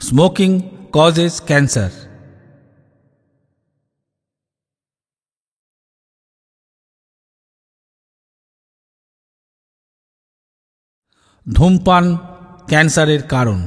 Smoking causes cancer. ধূমপান ক্যান্সারের কারণ।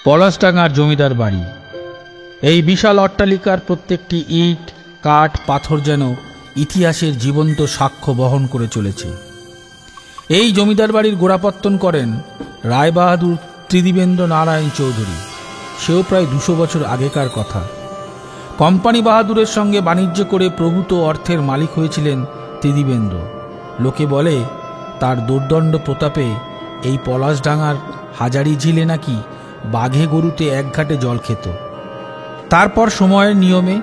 পলাশডাঙ্গার জমিদার বাড়ি। এই বিশাল অট্টালিকার প্রত্যেকটি ইট, কাঠ, পাথর যেন ইতিহাসের জীবন্ত সাক্ষ্য বহন করে চলেছে। এই জমিদার বাড়ির গোড়াপত্তন করেন রায়বাহাদুর ত্রিদিবেন্দ্র নারায়ণ চৌধুরী। সেও প্রায় 200 বছর আগেকার কথা। কোম্পানি বাহাদুরের সঙ্গে বাণিজ্য করে প্রভূত অর্থের মালিক হয়েছিলেন ত্রিদিবেন্দ্র। লোকে বলে তার দুর্দণ্ড প্রতাপে এই পলাশডাঙ্গার হাজারি ঝিলে নাকি বাঘে গরুতে এক ঘাটে জল খেত। তারপর সময়ের নিয়মে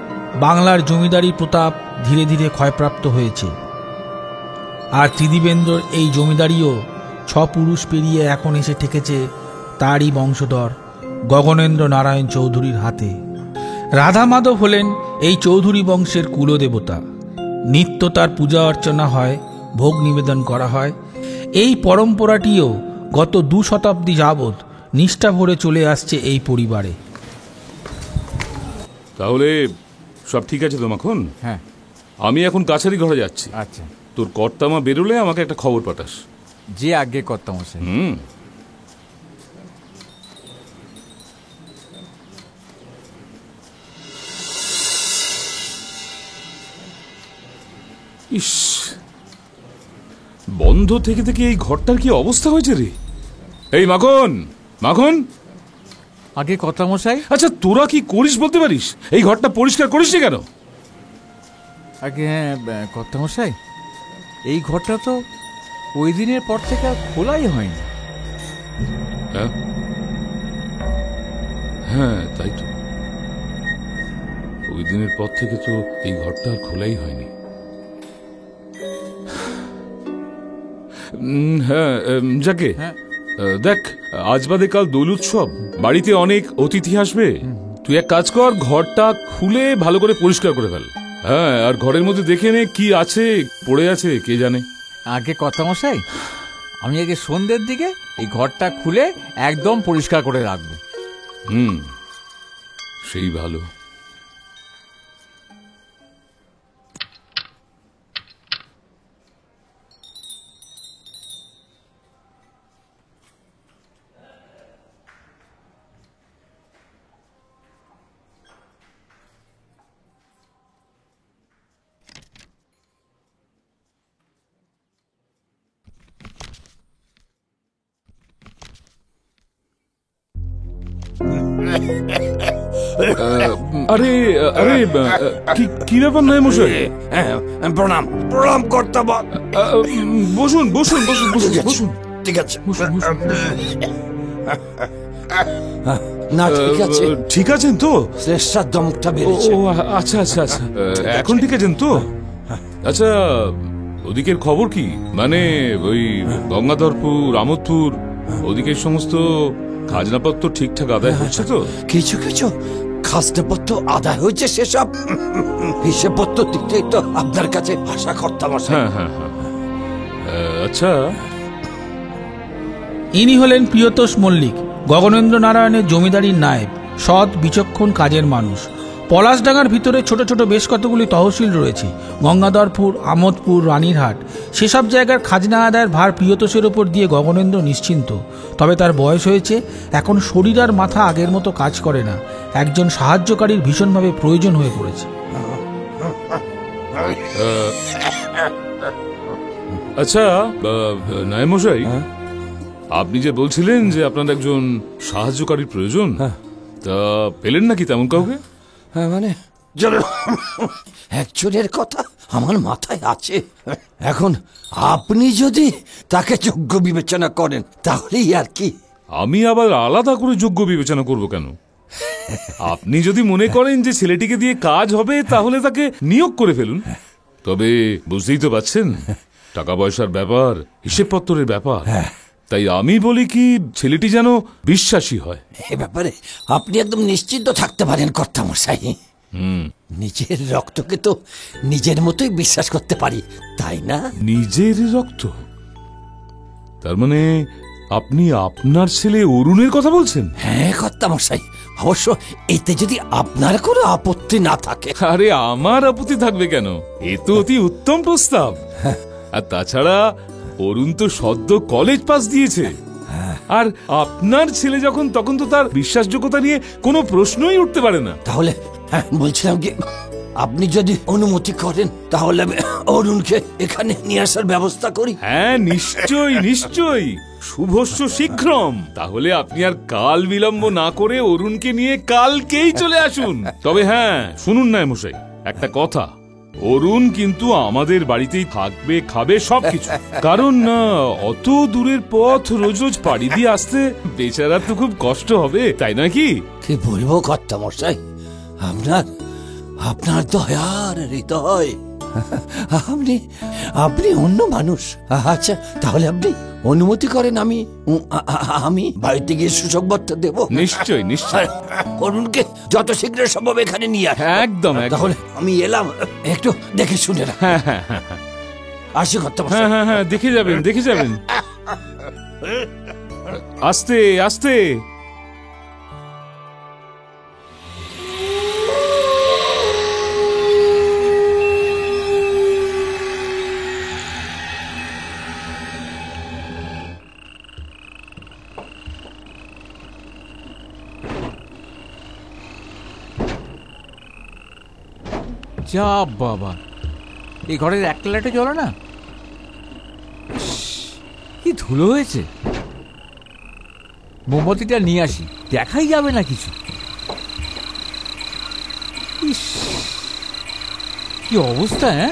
বাংলার জমিদারি প্রতাপ ধীরে ধীরে ক্ষয়প্রাপ্ত হয়েছে। আর ত্রিদিবেন্দ্রর এই জমিদারিও 6 পুরুষ পেরিয়ে এখন এসে ঠেকেছে তারই বংশধর গগনেন্দ্র নারায়ণ চৌধুরীর হাতে। রাধা মাধব হলেন এই চৌধুরী বংশের কুলদেবতা। নিত্য তার পূজা অর্চনা হয়, ভোগ নিবেদন করা হয়। এই পরম্পরাটিও গত 2 শতাব্দী যাবৎ নিষ্ঠা ভরে চলে আসছে এই পরিবারে। তাহলে সব ঠিক আছে তো মাখন? হ্যাঁ, আমি এখন কাছারি ঘরে যাচ্ছি। আচ্ছা, তোর কর্তামা বেরোলে আমাকে একটা খবর পাঠাস। যে আগে কর্তামশাই। ইস, বন্ধ থেকে থেকে এই ঘরটার কি অবস্থা হয়েছে রে। এই মাখন, মাখন, আগে কর্তামশাই। আচ্ছা তোরা কি করিস বলতে পারিস? এই ঘরটা পরিষ্কার করিস নি কেন? আগে হ্যাঁ কর্তামশাই, এই ঘরটা তো ওই দিনের পর থেকে আর খোলাই হয়নি। হ্যাঁ তাই তো, ওই দিনের পর থেকে তো এই ঘরটা আর খোলাই হয়নি। হ্যাঁ যাকে দেখ, আজ বাদে কাল দোল উৎসব, বাড়িতে অনেক অতিথি আসবে। তুই এক কাজ কর, ঘরটা খুলে ভালো করে পরিষ্কার করে ফেল। হ্যাঁ, আর ঘরের মধ্যে দেখে নে কি আছে, পড়ে আছে কে জানে। আগে কর্তামশাই, আমি আগে সন্ধ্যের দিকে এই ঘরটা খুলে একদম পরিষ্কার করে রাখবো। সেই ভালো। আরে আরে কি ব্যাপার নয় মশাই? প্রণাম প্রণাম কর্তা। বসুন বসুন বসুন বসুন বসুন। ঠিক আছে না, ঠিক আছে। ঠিক আছেন তো? শ্রেষ্ঠার দমকটা বেড়েছে। ও আচ্ছা আচ্ছা আচ্ছা, এখন ঠিক আছেন তো? আচ্ছা, ওদিকের খবর কি? মানে ওই গঙ্গাধরপুর, আমোদপুর, ওদিকের সমস্ত খাজনাপত্র ঠিকঠাক আদায় হচ্ছে তো? কিছু কিছু খাজনাপত্র আদায় হয়েছে, সেসব হিসেবপত্র দিকটাই তো আপনার কাছে আশা করতাম। হ্যাঁ হ্যাঁ হ্যাঁ। আচ্ছা, ইনি হলেন প্রিয়তোষ মল্লিক, গগনেন্দ্র নারায়ণের জমিদারির নায়েব, সৎ বিচক্ষণ কাজের মানুষ। পলাশডাঙ্গার ভিতরে ছোট ছোট বেশ কতগুলি তহসিল রয়েছে, গঙ্গাধরপুর, আমোদপুর, রানীরহাট। সেসব জায়গার খাজনা আদায়ের ভার প্রিয়তোষের ওপর দিয়ে গগনেন্দ্র নিশ্চিন্ত। তবে তার বয়স হয়েছে, এখন শরীর আর মাথা আগের মতো কাজ করে না। একজন সাহায্যকারীর ভীষণভাবে প্রয়োজন হয়ে পড়েছে। আচ্ছা নায়েমশাই, আপনি যে বলছিলেন যে আপনার একজন সাহায্যকারীর প্রয়োজন, তা পেলেন নাকি তেমন কাউকে? হ্যাঁ, মানে একজনের কথা আমার মাথায় আছে। এখন আপনি যদি তাকে যোগ্য বিবেচনা করেন তাহলেই আর কি। আমি আবার আলাদা করে যোগ্য বিবেচনা করব কেন? আপনি যদি মনে করেন যে ছেলেটিকে দিয়ে কাজ হবে, তাহলে তাকে নিয়োগ করে ফেলুন। তবে বুঝতেই তো পারছেন, টাকা পয়সার ব্যাপার, হিসেবপত্রের ব্যাপার। তাই আমি বলি কি, ছেলেটি যেন বিশ্বাসী হয়। এ ব্যাপারে আপনি একদম নিশ্চিন্ত থাকতে পারেন কর্তামশাই। নিজের রক্তকে তো নিজের মতোই বিশ্বাস করতে পারি, তাই না? নিজের রক্ত? তার মানে আপনি আপনার ছেলে অরুণের কথা বলছেন? হ্যাঁ কর্তামশাই, অবশ্য এতে যদি আপনার কোনো আপত্তি না থাকে। আরে আমার আপত্তি থাকবে কেন? এ তো অতি উত্তম প্রস্তাব। আর তাছাড়া অরুণ তো সদ্য কলেজ পাস দিয়েছে, আর আপনার ছেলে যখন, তখন তো তার বিশ্বাসযোগ্যতা নিয়ে কোনো প্রশ্নই উঠতে পারে না। তাহলে বলছিলাম কি, আপনি যদি অনুমতি করেন তাহলে আমি অরুণকে এখানে নিয়ে আসার ব্যবস্থা করি। হ্যাঁ, নিশ্চয়ই নিশ্চয়ই, শুভস্য শীঘ্রম। তাহলে আপনি আর কাল বিলম্ব না করে অরুণকে নিয়ে কালকেই চলে আসুন। তবে হ্যাঁ, শুনুন না মশাই, একটা কথা, অরুণ কিন্তু আমাদের বাড়িতেই থাকবে, খাবে, সবকিছু। কারণ না, অত দূরের পথ রোজ রোজ পাড়ি দিয়ে আসতে বেচারা তো খুব কষ্ট হবে, তাই নাকি? কি বলবো কর্তামশাই, আপনার আপনার দয়ার হৃদয়। আপনি আপনি অন্য মানুষ। আচ্ছা, তাহলে আপনি অনুমতি করেন আমি বাড়িতে গিয়ে সুসংবাদটা দেব? নিশ্চয়ই নিশ্চয়ই। অরুণকে যত শীঘ্র সম্ভব এখানে নিয়ে আস। একদম। তাহলে আমি এলাম, একটু দেখে শুনে রাখ। আসি কর্তামশাই। হ্যাঁ হ্যাঁ হ্যাঁ, দেখে যাবেন দেখে যাবেন। আস্তে আস্তে। যা বাবা, এই ঘরের একটা লাইটে জ্বলে না, কি ধুলো হয়েছে। মোমবাতিটা নিয়ে আসি, দেখাই যাবে না কিছু। ইস, কি অবস্থা! হ্যাঁ,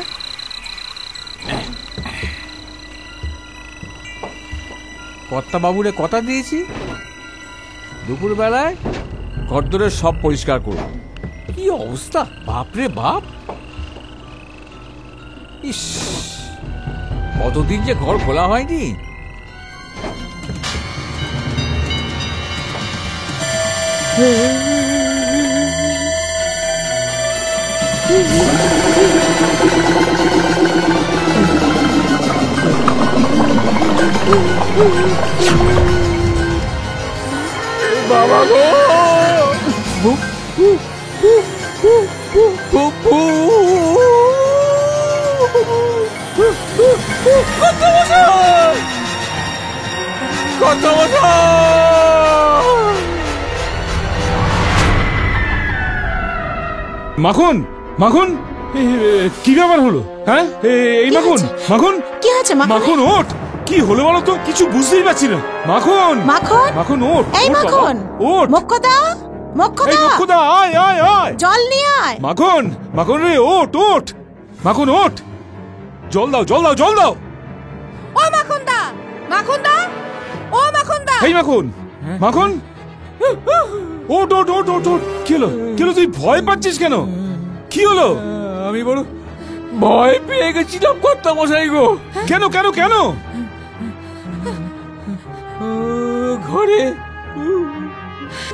কর্তা বাবুরে কথা দিয়েছি, দুপুর বেলায় ঘরদোরে সব পরিষ্কার করব। কি অবস্থা, বাপরে বাপ! ইস, কতদিন যে ঘর খোলা হয়নি। বাবা গো মাখন মাখন কি ব্যাপার হলো? হ্যাঁ এই মাখন মাখন কি হয়েছে মাখন ওঠ, কি হলো বলো তো? কিছু বুঝতেই পারছি না। মাখন মাখন মাখন ওঠ, এই ওঠ বাবা, মাখন ওঠ। মোক্ষদা এই মোক্ষদা মোক্ষদা, আয় আয় আয়। জল নিয়ে আয়। মাখন মাখন রে, ওঠ ওঠ মাখন ওঠ, জল দাও জল দাও জল দাও। ও মাখনদা, মাখনদা, ও মাখনদা। এই মাখন মাখন ওঠ ওঠ ওঠ ওঠ ওঠ। কি হলো কি হলো? তুই ভয় পাচ্ছিস কেন? কি হলো? আমি বড় ভয় পেয়ে গেছিলাম কর্তা মশাই গো। কেন কেন কেন? ঘরে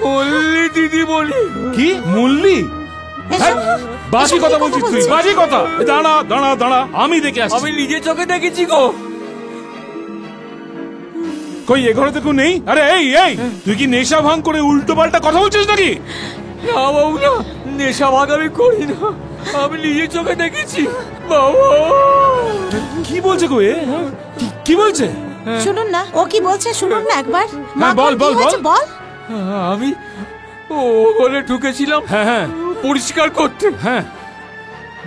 মল্লি দিদি বলি। কি মল্লি? হ্যাঁ, বাজে কথা বলছিস তুই, বাজে কথা। দাঁড়া দাঁড়া দাঁড়া, আমি দেখে আসছি। আমি নিজে চোখে দেখেছি গো। কই এ ঘরে তো কেউ নেই? আরে এই এই, তুই কি নেশা ভাঙ করে উল্টো পাল্টা কথা বলছিস নাকি? না বাবু না, নেশা ভাগ আমি করি না, আমি নিজে চোখে দেখেছি বাবা। কি বলছে গো এ? কি বলছে? শুনুন না, ও কি বলছে শুনুন না একবার। হ্যাঁ, বল, মাখন, বল, কি হয়েছে বল। বল। আমি ও ঘরে ঢুকেছিলাম হ্যাঁ হ্যাঁ পরিষ্কার করতে। হ্যাঁ,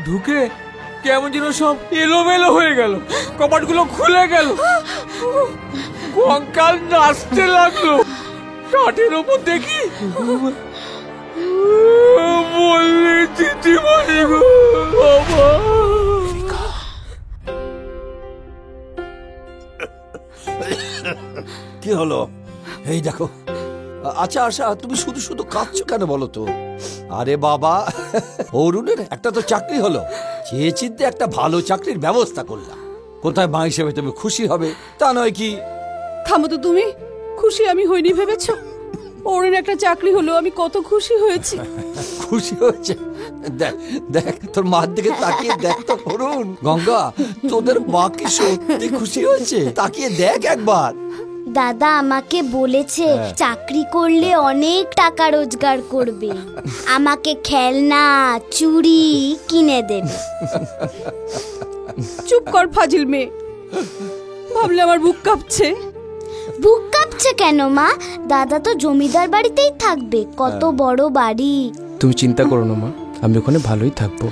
ঢুকে কেমন যেন সব এলোমেলো হয়ে গেল, কপাটগুলো খুলে গেল, কঙ্কাল নাচতে লাগলো। কাঠের ওপর দেখি বললি দিদিমণি গো বাবা। কি হলো? এই দেখো। আচ্ছা আচ্ছা, তুমি শুধু শুধু কাঁদছো কেন বলো তো? আরে বাবা, অরুণের একটা তো চাকরি হলো, চেয়ে চিনতে একটা ভালো চাকরির ব্যবস্থা করলাম। কোথায় মা হিসেবে তুমি খুশি হবে, তা নয় কি? থামো তো তুমি। খুশি আমি হইনি ভেবেছো? ওর একটা চাকরি হলো, আমি কত খুশি হয়েছি। খুশি হয়েছে? দেখ দেখ, তোর মার দিকে তাকিয়ে দেখ তো অরুণ। গঙ্গা, তোদের মা কি সত্যি খুশি হয়েছে? তাকিয়ে দেখ একবার। দাদা আমাকে বলেছে চাকরি করলে অনেক টাকা রোজগার করবে, আমাকে খেলনা চুড়ি কিনে দেবে। চুপ কর ফাজিল মেয়ে, ভাবলে আমার বুক কাঁপছে। বুক কাঁপছে কেন মা? দাদা তো জমিদার বাড়িতেই থাকবে, কত বড় বাড়ি। তুমি চিন্তা করো না মা, আমি ওখানে ভালোই থাকবো।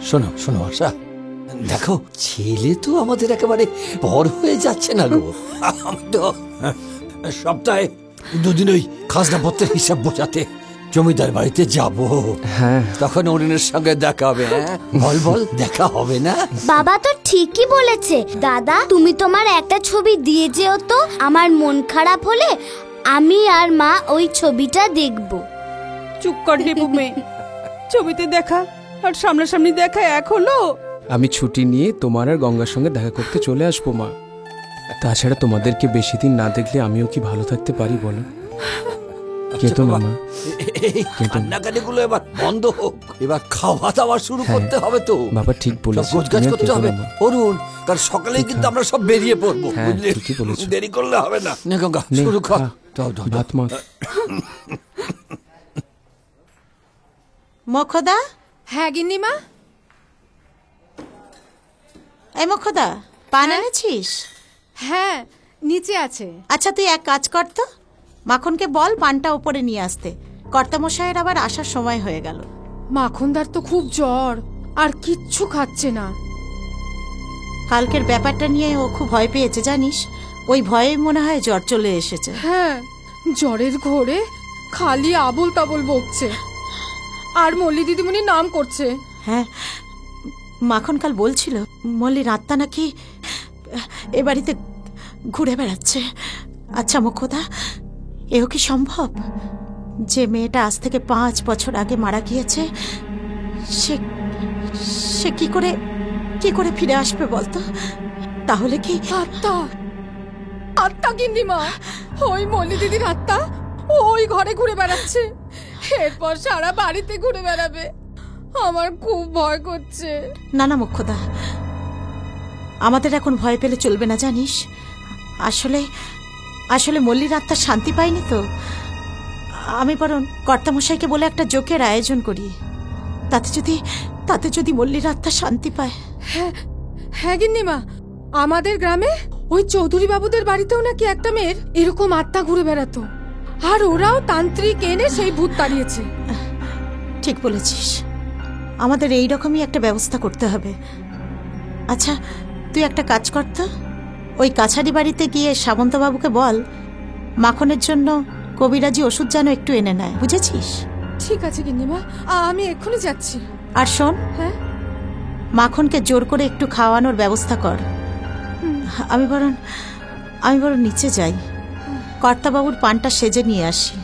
শোনো শোনো আশা, দেখো ছেলে তো আমাদের একেবারে বড় হয়ে যাচ্ছে না গো। আমি তো সপ্তাহে দুদিন ওই খাজনাপত্রের হিসাব বোঝাতে জমিদার বাড়িতে যাব। হ্যাঁ, তখন অরুণের সঙ্গে দেখা হবে। হ্যাঁ বল বল, দেখা হবে না? বাবা তো ঠিকই বলেছে। দাদা তুমি তোমার একটা ছবি দিয়ে যেও তো, আমার মন খারাপ হলে আমি আর মা ওই ছবিটা দেখব। চুপ কর হেবু মেয়ে, ছবিতে দেখা আর সামনাসামনি দেখা এক হলো? আমি ছুটি নিয়ে তোমার আর গঙ্গার সঙ্গে দেখা করতে চলে আসবো মা। তাছাড়া তোমাদেরকে বেশি দিন না দেখলে আমিও কি ভালো থাকতে পারি বলো? কেতো না মা, কান্নাকাটি গুলো এবার বন্ধ হোক, এবার খাওয়া দাওয়া শুরু করতে হবে তো। বাবা ঠিক বলেছো, গোছগাছ করতে হবে অরুণ, কারণ সকালেই কিন্তু আমরা সব বেরিয়ে পড়বো, বুঝলি? ঠিকই বলেছো। দেরি করলে হবে না। নে গঙ্গা, শুরু কর। ভাত মা। মোক্ষদা, হ্যাঁ গিন্নিমা। এই মোক্ষদা, পান এনেছিস? হ্যাঁ নিচে আছে। আচ্ছা তুই এক কাজ কর তো, মাখনকে বল পানটা উপরে নিয়ে আসতে। কর্তামশাইয়ের আবার আসার সময় হয়ে গেল। মাখনদার তো খুব জ্বর, আর কিচ্ছু খাচ্ছে না। কালকের ব্যাপারটা নিয়ে ও খুব ভয় পেয়েছে জানিস, ওই ভয়ে মনে হয় জ্বর চলে এসেছে। হ্যাঁ, জ্বরের ঘোরে খালি আবল তাবল বকছে, আর মল্লি দিদিমণি নাম করছে। হ্যাঁ, মাখন কাল বলছিল মল্লির আত্মা নাকি এ বাড়িতে ঘুরে বেড়াচ্ছে। আচ্ছা মোক্ষদা, এও কি সম্ভব যে মেয়েটা আজ থেকে 5 বছর আগে মারা গিয়েছে, সে সে কি করে ফিরে আসবে বলতো? তাহলে কি আত্মা? আত্মা গিন্নিমা, ওই মল্লি দিদির আত্মা ওই ঘরে ঘুরে বেড়াচ্ছে, এরপর সারা বাড়িতে ঘুরে বেড়াবে। আমার খুব ভয় করছে। না না মোক্ষদা, আমাদের এখন ভয় পেলে চলবে না জানিস। আসলে আসলে মল্লির আত্মা শান্তি পায়নি তো। আমি বরং কর্তামশাইকে বলে একটা জোকের আয়োজন করি, তাতে যদি মল্লির আত্মা শান্তি পায়। হ্যাঁ গিন্নিমা, আমাদের গ্রামে ওই চৌধুরী বাবুদের বাড়িতেও নাকি একটা মেয়ের এরকম আত্মা ঘুরে বেড়াতো, আর ওরাও তান্ত্রিক এনে সেই ভূত তাড়িয়েছে। ঠিক বলেছিস, আমাদের এই রকমই একটা ব্যবস্থা করতে হবে। আচ্ছা তুই একটা কাজ কর তো, ওই কাছারি বাড়িতে গিয়ে সামন্তবাবুকে বল মাখনের জন্য কবিরাজি ওষুধ যেন একটু এনে নেয়, বুঝেছিস? ঠিক আছে গিন্নিমা, আমি এক্ষুনি যাচ্ছি। আর শোন, হ্যাঁ, মাখনকে জোর করে একটু খাওয়ানোর ব্যবস্থা কর। আমি বরং নিচে যাই, কর্তাবাবুর পানটা সেজে নিয়ে আসি।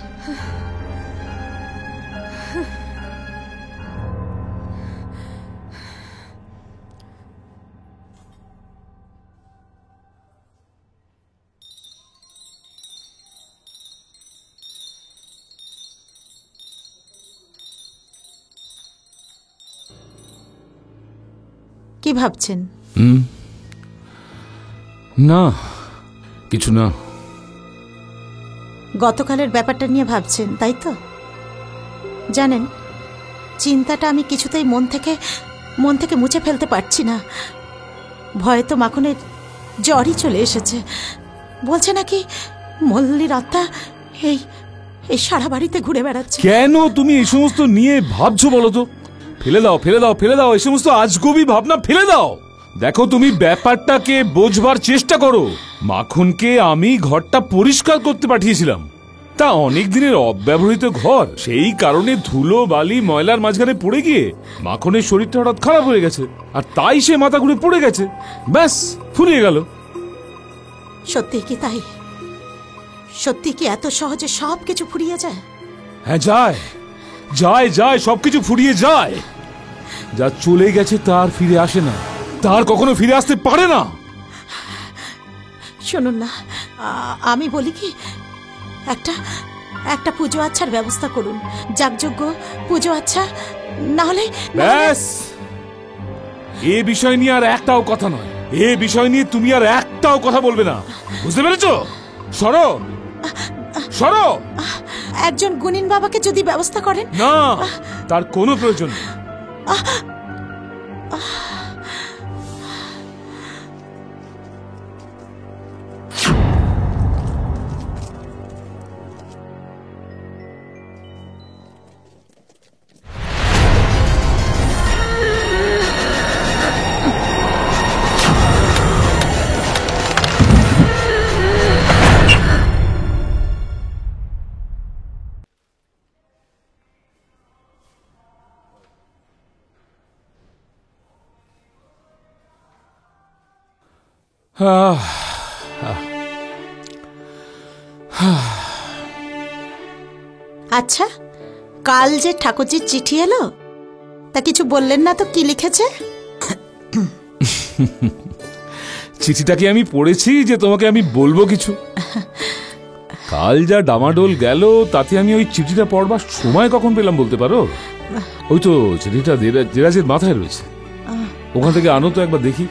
কি ভাবছেন? না কিছু না। গতকালের ব্যাপারটা নিয়ে ভাবছেন তাই তো? জানেন, চিন্তাটা আমি কিছুতেই মন থেকে মুছে ফেলতে পারছি না। ভয়ে তো মাখনের জ্বরই চলে এসেছে। বলছে নাকি মল্লির আত্মা এই সারা বাড়িতে ঘুরে বেড়াচ্ছে। কেন তুমি এই সমস্ত নিয়ে ভাবছো বলো তো? ফেলে দাও এই সমস্ত আজগুবি ভাবনা ফেলে দাও। দেখো, তুমি ব্যাপারটাকে বোঝবার চেষ্টা করো। মাখনকে আমি ঘরটা পরিষ্কার করতে পাঠিয়েছিলাম, তা অনেক দিনের অব্যবহৃত ঘর, সেই কারণে ধুলো বালি ময়লার মাঝখানে পড়ে গিয়ে মাখনের শরীরটা হঠাৎ খারাপ হয়ে গেছে, আর তাই সে মাথা ঘুরে পড়ে গেছে, ব্যাস ফুরিয়ে গেল। সত্যি কি তাই? সত্যি কি এত সহজে সব কিছু ফুরিয়ে যায়? হ্যাঁ যায় সবকিছু ফুরিয়ে যায়। যা চলে গেছে তার ফিরে আসে না, তার কখনো ফিরে আসতে পারে না। শুনুন না, আমি বলি কি, একটা পুজো আচ্ছার ব্যবস্থা করুন। যাগযজ্ঞ পুজো আচ্ছা না হলে ব্যাস, এ বিষয় নিয়ে আর একটাও কথা নয়। এ বিষয় নিয়ে তুমি আর একটাও কথা বলবে না, বুঝতে পেরেছো? সরো। একজন গুণিন বাবাকে যদি ব্যবস্থা করেন। না, তার কোনো প্রয়োজন নেই। আচ্ছা, কাল যে ঠাকুরজির চিঠি এলো, তা কিছু বললেন না তো? কি লিখেছে? চিঠিটা কি আমি পড়েছি যে তোমাকে আমি বলবো কিছু? কাল যা ডামাডোল গেল, তাতে আমি ওই চিঠিটা পড়বার সময় কখন পেলাম বলতে পারো? ওই তো চিঠিটা দেরাজের মাথায় রয়েছে, ওখান থেকে আনো তো একবার দেখি।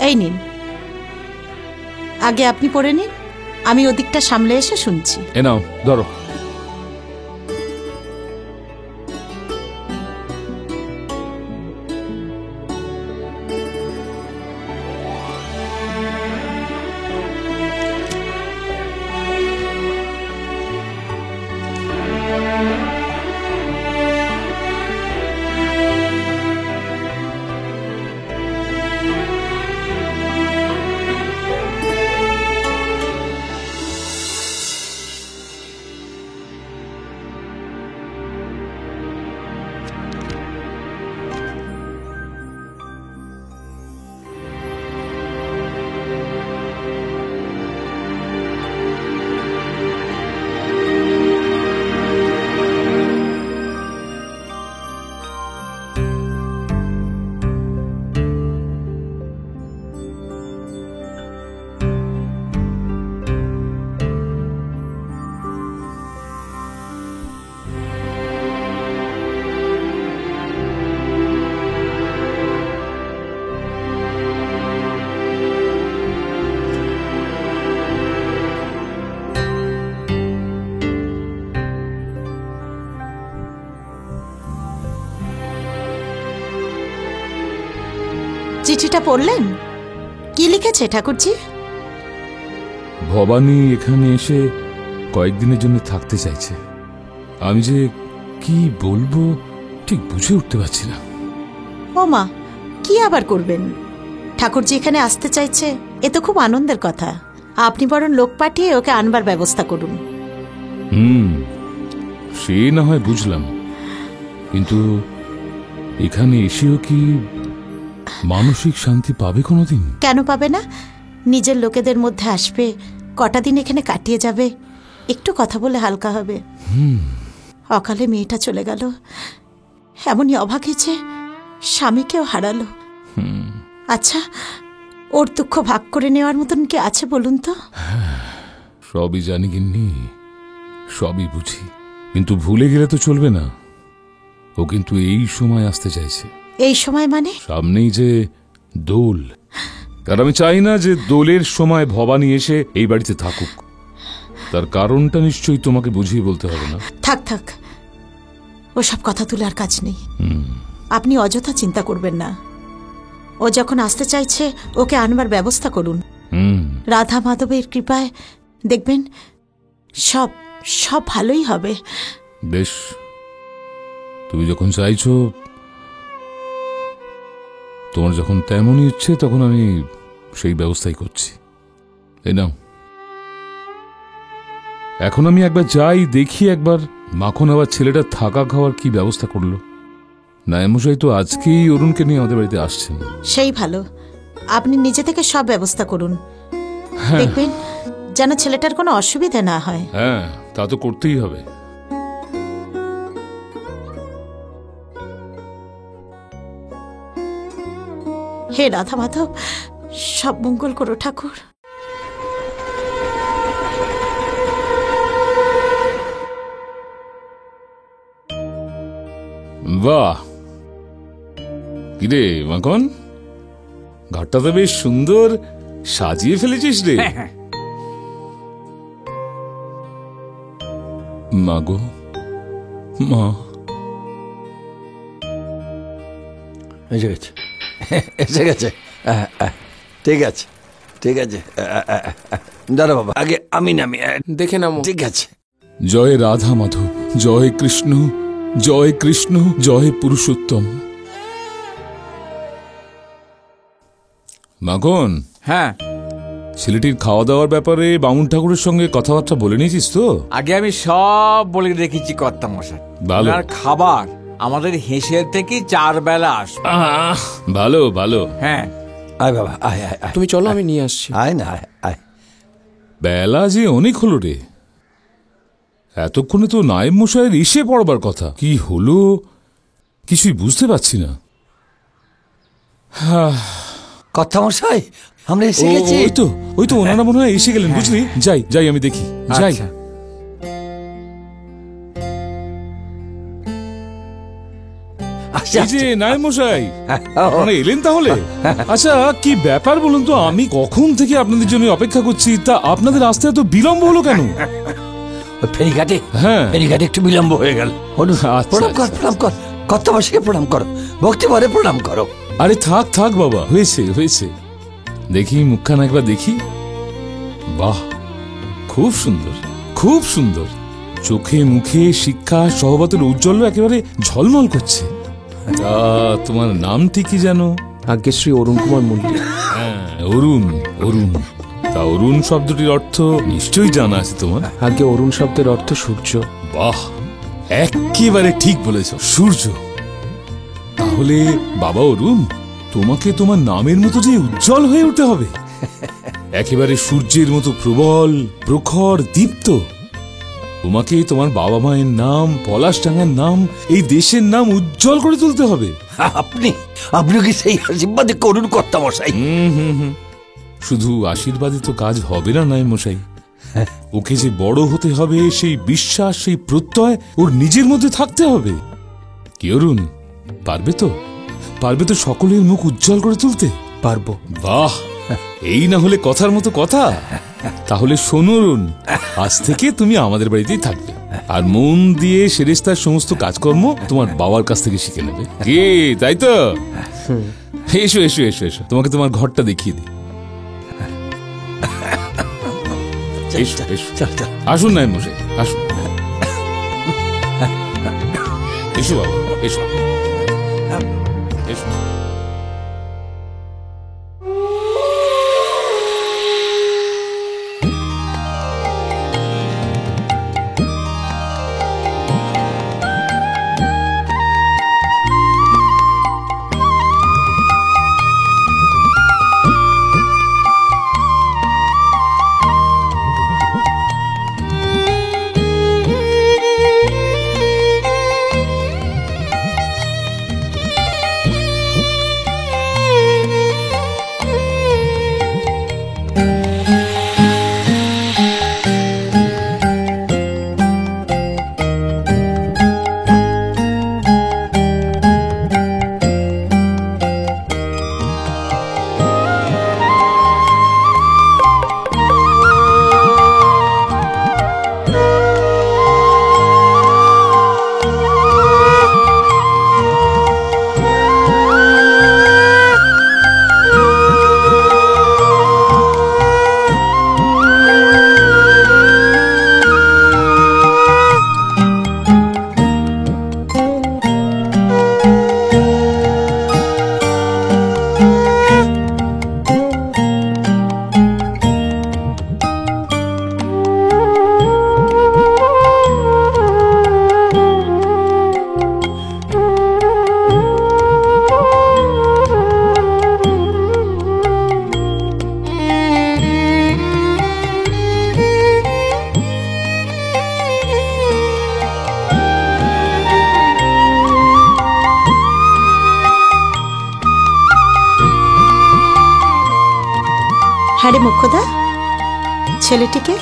এই নিন, আগে আপনি পড়ে নিন, আমি ওদিকটা সামলে এসে শুনছি। এ নাও, ধরো। চিঠিটা পড়লেন? কি লিখেছে ঠাকুরজি? ভবানী এখানে এসে কয়েকদিনের জন্য থাকতে চাইছে। আমি যে কি বলবো ঠিক বুঝে উঠতে পারছি না। ও মা, কি আবার করবেন? ঠাকুরজি এখানে আসতে চাইছে, এ তো খুব আনন্দের কথা। আপনি বরং লোক পাঠিয়ে ওকে আনবার ব্যবস্থা করুন। সে না হয় বুঝলাম, কিন্তু এখানে এসেও কি মানসিক শান্তি পাবে কোনোদিন? কেন পাবে না? নিজের লোকেদের মধ্যে আসবে, কটা দিন এখানে কাটিয়ে যাবে, একটু কথা বলে হালকা হবে। অকালে মেয়েটা চলে গেল, এমনই অভাগী যে স্বামীকেও হারালো। আচ্ছা, ওর দুঃখ ভাগ করে নেওয়ার মতন কি আছে বলুন তো? সবই জানি গিন্নি, সবই বুঝি, কিন্তু ভুলে গেলে তো চলবে না। ও কিন্তু এই সময় আসতে চাইছে। এই সময় মানে? সামনেই যে দোল, আর আমি চাই না যে দোলের সময় ভবানী এসে এই বাড়িতে থাকুক। তার কারণটা নিশ্চয়ই তোমাকে বুঝিয়ে বলতে হবে না। থাক থাক, ওসব কথা তুলে আর কাজ নেই। আপনি অযথা চিন্তা করবেন না। ও যখন আসতে চাইছে, ওকে আনবার ব্যবস্থা করুন। রাধা মাধবের কৃপায় দেখবেন সব সব ভালোই হবে। বেশ, তুমি যখন চাইছো, তোমার যখন তেমনই ইচ্ছে, তখন আমি সেই ব্যবস্থাই করছি। এই নাও, এখন আমি একবার যাই, দেখি একবার মাখন আবার ছেলেটা থাকা খাওয়ার কি ব্যবস্থা করলো। নায়েমশাই তো আজকেই অরুণকে নিয়ে আমাদের বাড়িতে আসছেন। সেই ভালো, আপনি নিজে থেকে সব ব্যবস্থা করুন। দেখবেন যেন ছেলেটার কোনো অসুবিধা না হয়। হ্যাঁ, তা তো করতেই হবে। হে রাধা মাধব, সব মঙ্গল করো ঠাকুর। বাহ, কিরে মাখন, ঘরটা তো বেশ সুন্দর সাজিয়ে ফেলেছিস রে। মা গো, মা। এসে গেছে, এসে গেছে। ঠিক আছে, ঠিক আছে। দাঁড়া বাবা, আগে আমি নামি। দেখে নামো। ঠিক আছে। জয় রাধা মাধব, জয় কৃষ্ণ, জয় কৃষ্ণ, জয় পুরুষোত্তম। মাখন, হ্যাঁ, ছেলেটির খাওয়া দাওয়ার ব্যাপারে বামুন ঠাকুরের সঙ্গে কথাবার্তা বলে নিয়েছিস তো? আগে আমি সব বলে রেখেছি কর্তামশাই। ভালো। আর খাবার আমাদের হেসের থেকে 4 বেলা আসবে। ভালো ভালো। হ্যাঁ, আয় বাবা, আয় আয় আয়। তুমি চলো, আমি নিয়ে আসছি। আয় না, আয় আয়। বেলা যে অনেক হলো রে। এতক্ষণে তো নায়েব মশাইয়ের এসে পড়বার কথা। কি হলো কিছুই বুঝতে পারছি না। কর্তামশাই, আমরা এসে গেছি। ওই তো ওনারা মনে হয় এসে গেলেন, বুঝলি? যাই যাই, আমি দেখি, যাই। আচ্ছা। এই যে নায়েব মশাই, আপনারা এলেন তাহলে? আচ্ছা, কি ব্যাপার বলুন তো? আমি কখন থেকে আপনাদের জন্য অপেক্ষা করছি, তা আপনাদের আসতে এত বিলম্ব হলো কেন? ফেরিঘাটে, হ্যাঁ, ফেরিঘাটে একটু বিলম্ব হয়ে গেল। প্রণাম কর, প্রণাম কর, কর্তামশাইকে প্রণাম করো, ভক্তি ভরে প্রণাম করো। আরে থাক থাক বাবা, হয়েছে হয়েছে। দেখি মুখখানা একবার দেখি। বাহ, খুব সুন্দর, খুব সুন্দর। চোখে মুখে শিক্ষা সহবতের ঔজ্জ্বল্য একেবারে ঝলমল করছে। তা তোমার নামটি কি জানো? আগে শ্রী অরুণ কুমার মল্লিক। হ্যাঁ, অরুণ, অরুণ। তা অরুণ শব্দটির অর্থ নিশ্চয়ই জানা আছে তোমার? আগে অরুণ শব্দের অর্থ সূর্য। বাহ, একেবারে ঠিক বলেছ, সূর্য। তাহলে বাবা অরুণ, তোমাকে তোমার নামের মতো যে উজ্জ্বল হয়ে উঠতে হবে, একেবারে সূর্যের মতো প্রবল, প্রখর, দীপ্ত। তোমাকে তোমার বাবা মায়ের নাম, পলাশডাঙ্গার নাম, এই দেশের নাম উজ্জ্বল করে তুলতে হবে। আপনি কি সেই আশীর্বাদে করুন কর্তামশাই? শুধু আশীর্বাদে তো কাজ হবে না নায়েব মশাই। ওকে যে বড় হতে হবে, সেই বিশ্বাস, সেই প্রত্যয় ওর নিজের মধ্যে থাকতে হবে। কি অরুণ, পারবে তো? পারবে তো সকলের মুখ উজ্জ্বল করে তুলতে? পারবো। বাহ, এই না হলে কথার মতো কথা। তাহলে শোনো অরুণ, আজ থেকে তুমি আমাদের বাড়িতেই থাকবে, আর মন দিয়ে সেরেস্তার সমস্ত কাজকর্ম তোমার বাবার কাছ থেকে শিখে নেবে। কি, তাই তো? এসো এসো এসো এসো, তোমাকে তোমার ঘরটা দেখিয়ে দিই। এসো এসো, আসুন না মশাই, আসুন। এসো বাবা, এসো এসো। হ্যাঁ রে মুখ্যদা, ছেলেটিকে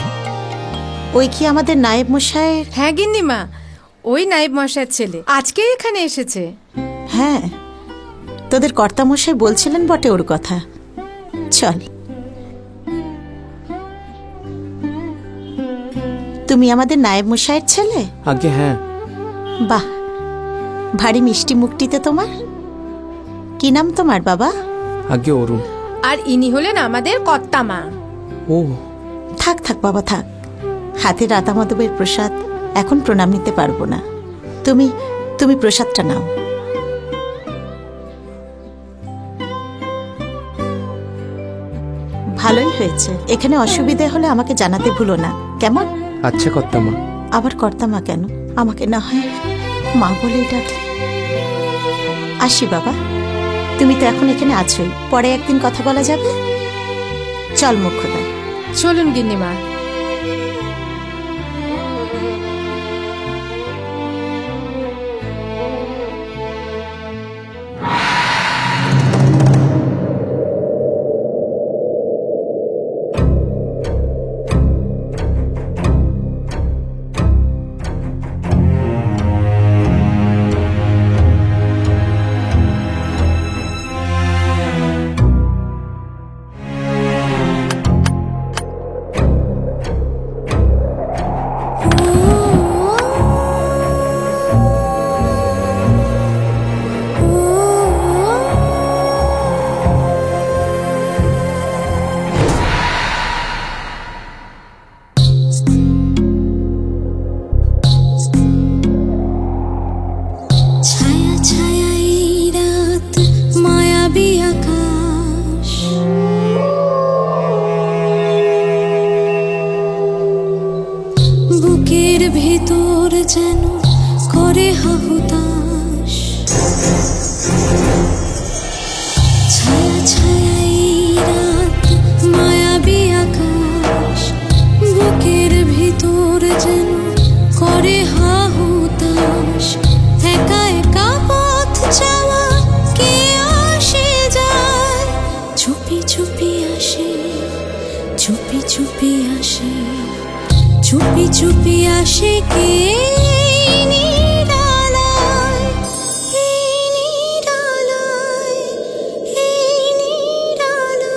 ওই কি আমাদের নায়েব মশাইয়ের? হ্যাঁ গিন্নিমা, ওই নায়েব মশাইয়ের ছেলে আজকে এখানে এসেছে। হ্যাঁ, তোদের কর্তা মশাই বলছিলেন বটে ওর কথা। চল, তুমি আমাদের নায়েব মশাইয়ের ছেলে? আগে হ্যাঁ। বাহ, ভারী মিষ্টি মুখটিতে তোমার। কি নাম তোমার বাবা? আগে অরুণ। আর ইনি হলেন আমাদের কর্তা মা। ও থাক থাক বাবা থাক, হাতে রাধা মাধবের প্রসাদ, এখন প্রণাম নিতে পারবো না। তুমি তুমি প্রসাদটা নাও। ভালোই হয়েছে, এখানে অসুবিধে হলে আমাকে জানাতে ভুলো না, কেমন? আচ্ছা কর্তামা। আবার কর্তামা কেন? আমাকে না হয় মা বলেই ডাকলে। আসি বাবা, তুমি তো এখন এখানে আছোই, পরে একদিন কথা বলা যাবে। চল মুখ্যদা। চলুন গিন্নিমা। বুকের ভেতর যেন করে হাহুতাশ, ছায়া ছায়া এই রাত মায়াবী আকাশ, বুকের ভেতর যেন করে হাহুতাশ, একা একা পথ যাওয়া কে আসে যায়, চুপি চুপি আসে, চুপি চুপি আসে, চুপি চুপি আসে কে নিরালায়, এই নিরালায়, এই নিরালায়।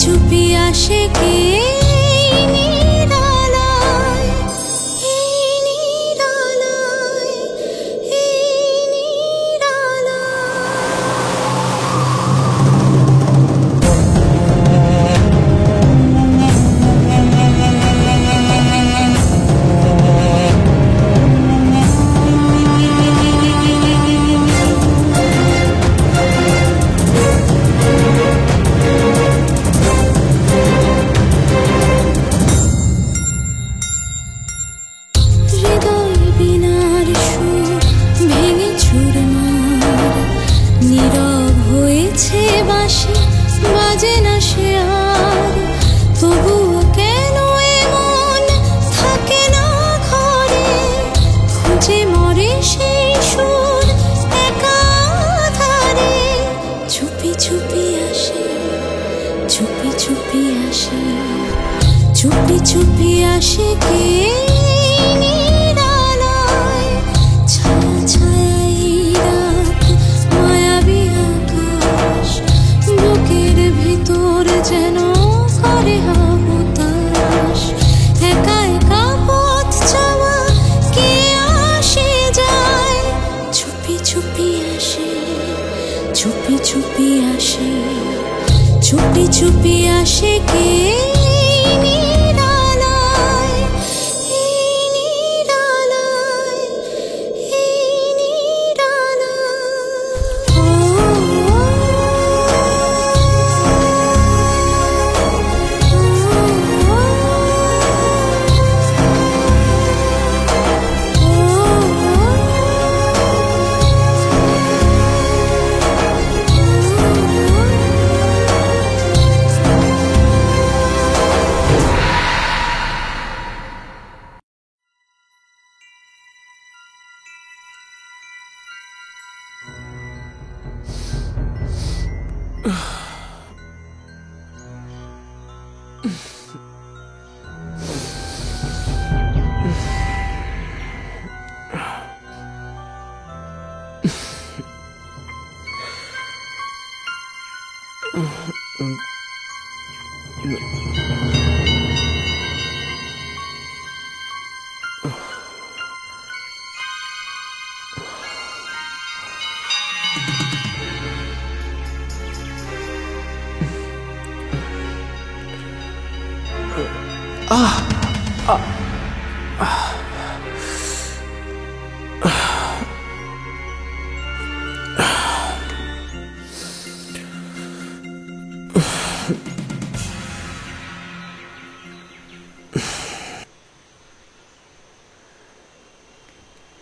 চুপি আসে কে এই নিরালায়, এই নিরালায়, এই নিরালায়। হৃদয় বিনার সুর ভেঙে চুরমার, নীরব হয়েছে বাঁশি, বাজে না সে আর। তবুও কেন এমন থাকে না ঘরে, খুঁজে মরে সেই সুর একাধারে। চুপি চুপি আসে, চুপি চুপি আসে, চুপি চুপি আসে কে এই নিরালায়। ছায়া ছায়া এই রাত, মায়াবী আকাশ, বুকের ভিতর যেন করে হাহুতাশ। একা একা পথ চাওয়া কে আসে যায়, চুপি চুপি আসে, চুপি চুপি আসে, চুপি চুপি আসে কে এই নিরালায়, এই নিরালায়, এই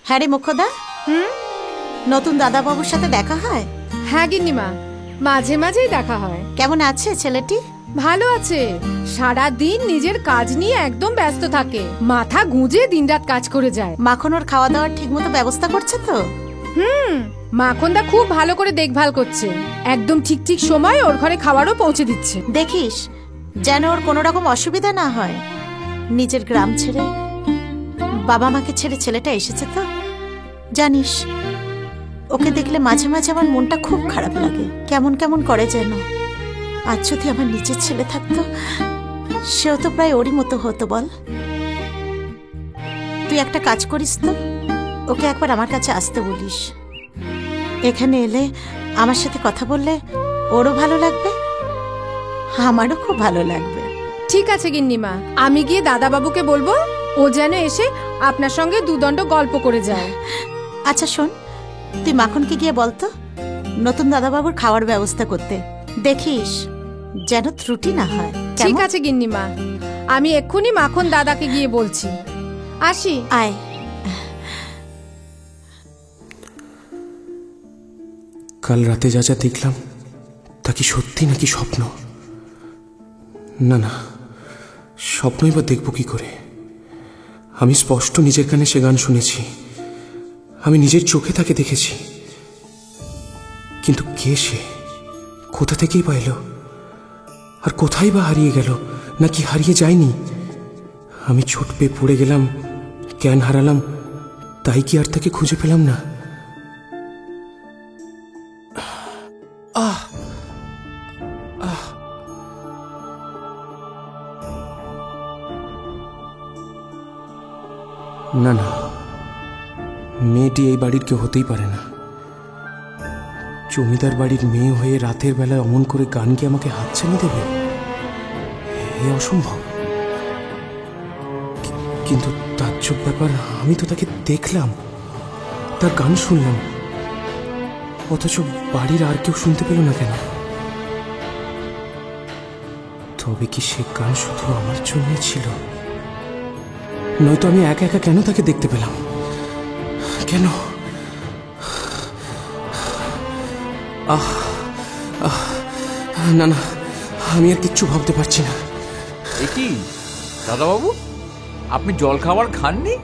হ্যাঁ রে মুখ্যদা, নতুন দাদাবাবুর সাথে দেখা হয়? হ্যাঁ গিন্নিমা, মাঝে মাঝেই দেখা হয়। কেমন আছে ছেলেটি? ভালো আছে, সারা দিন নিজের কাজ নিয়ে একদম ব্যস্ত থাকে, মাথা গুঁজে দিনরাত কাজ করে যায়। মাখন ওর খাওয়া দাওয়ার ঠিক মতো ব্যবস্থা করছে তো? মাখনদা খুব ভালো করে দেখভাল করছে, একদম ঠিক ঠিক সময় ওর ঘরে খাবারও পৌঁছে দিচ্ছে। দেখিস যেন ওর কোনো রকম অসুবিধা না হয়। নিজের গ্রাম ছেড়ে, বাবা মাকে ছেড়ে ছেলেটা এসেছে তো, জানিস ওকে দেখলে মাঝে মাঝে আমার মনটা খুব খারাপ লাগে, কেমন কেমন করে যেন। আজ যদি আমার নিজের ছেলে থাকতো, সেও তো প্রায় ওরই মতো হতো বল। তুই একটা কাজ করিস তো, ওকে একবার আমার কাছে আসতে বলিস। এখানে এলে আমার সাথে কথা বললে ওরও ভালো লাগবে, আমারও খুব ভালো লাগবে। ঠিক আছে গিন্নিমা, আমি গিয়ে দাদাবাবুকে বলবো ও যেন এসে আপনার সঙ্গে দুদণ্ড গল্প করে যায়। আচ্ছা শোন, তুই মাখনকে গিয়ে বলতো নতুন দাদাবাবুর খাওয়ার ব্যবস্থা করতে। দেখিস যেন ত্রুটি না হয়। ঠিক আছে গিন্নিমা, আমি এক্ষুনি মাখন দাদাকে গিয়ে বলছি। আসি। আয়। কাল রাতে যা যা দেখলাম তা কি সত্যি নাকি স্বপ্ন? না না, স্বপ্নই বা দেখব কি করে? আমি স্পষ্ট নিজের কানে সে গান শুনেছি, আমি নিজের চোখে তাকে দেখেছি, কিন্তু কে সে? কোথা থেকেই বা এলো? আর কোথায় বা হারিয়ে গেল, নাকি হারিয়ে যায়নি? আমি ছোট পেয়ে পড়ে গেলাম, জ্ঞান হারালাম, তাই কি আর তাকে খুঁজে পেলাম না? না না, মেয়েটি এই বাড়ির কেউ হতেই পারে না। জমিদার বাড়ির মেয়ে হয়ে রাতের বেলায় অমন করে গান কি আমাকে হাতছানি দেবে? এ অসম্ভব। কিন্তু তাজ্জব ব্যাপার, আমি তো তাকে দেখলাম, তার গান শুনলাম, অথচ বাড়ির আর কেউ শুনতে পেল না কেন? তবে কি সে গান শুধু আমার জন্য ছিল? নয়তো আমি একা একা কেন তাকে দেখতে পেলাম? কেন? না না, আমি আর কিচ্ছু ভাবতে পারছি না। এ কি দাদাবাবু, আপনি জল খাবার খাননি?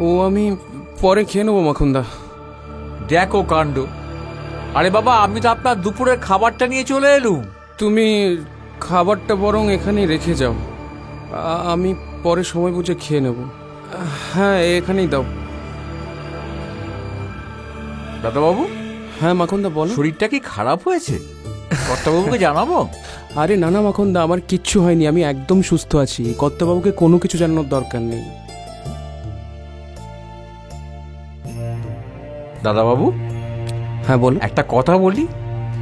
ও, আমি পরে খেয়ে নেবো মাখনদা। দেখো কাণ্ড। আরে বাবা, আমি তো আপনার দুপুরের খাবারটা নিয়ে চলে এলুম। তুমি খাবারটা বরং এখানেই রেখে যাও, আমি পরে সময় বুঝে খেয়ে নেব। হ্যাঁ, এখানেই দাও। দাদাবাবু। হ্যাঁ মাখনদা, বলো। শরীরটা কি খারাপ হয়েছে? কর্তাবাবুকে জানাবো? আরে না না মাখনদা, আমার কিচ্ছু হয়নি, আমি একদম সুস্থ আছি। কর্তাবাবুকে কোনো কিছু জানানোর দরকার নেই। দাদাবাবু। হ্যাঁ বলো। একটা কথা বলি।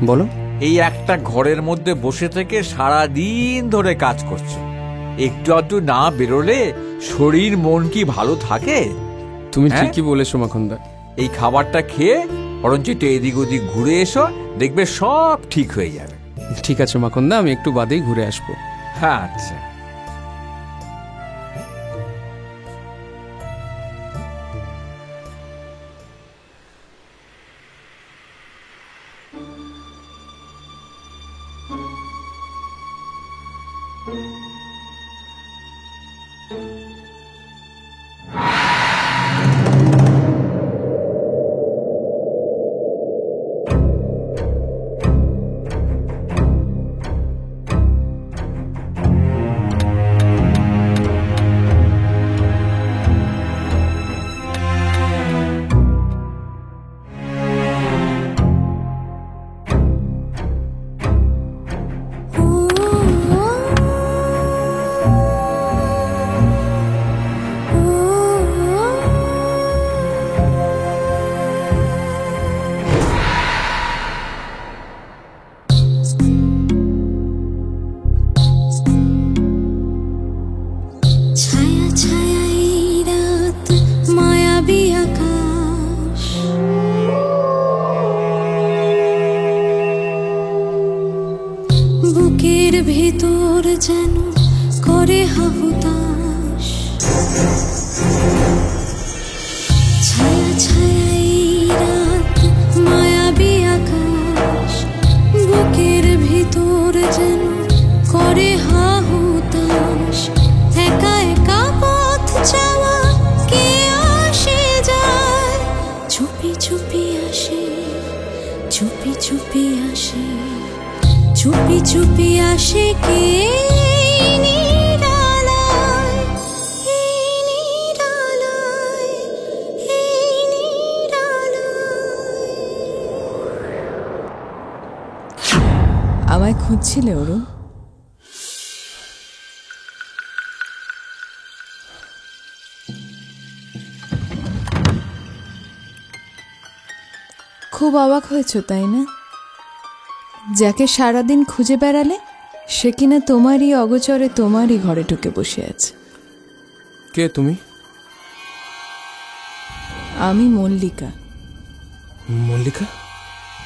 বলো। এই একটা ঘরের মধ্যে বসে থেকে সারা দিন ধরে কাজ করছো, একটু আধটু না বেরোলে শরীর মন কি ভালো থাকে? তুমি ঠিকই বলেছো মাখনদা। এই খাবারটা খেয়ে বরঞ্চ একটু এদিক ওদিক ঘুরে এসো, দেখবে সব ঠিক হয়ে যাবে। ঠিক আছে মাখনদা, আমি একটু বাদেই ঘুরে আসবো। হ্যাঁ আচ্ছা। বুকের ভেতর যেন করে হাহুতাশ, ছায়া ছায়া এই রাত মায়াবী আকাশ। বুকের ভেতর যেন করে হাহুতাশ, একা একা পথ যাওয়া কে আসে যায়, চুপি চুপি আসে, চুপি চুপি আসে, চুপি চুপি আসে কে নিরালায়, এই নিরালায়, এই নিরালায়। আমায় খুঁজছিলে অরুণ? খুব অবাক হয়েছ তাই না? যাকে সারাদিন খুঁজে বেড়ালে সে কিনা তোমারই অগোচরে তোমারই ঘরে ঢুকে বসে আছে। কে তুমি? আমি মল্লিকা। মল্লিকা?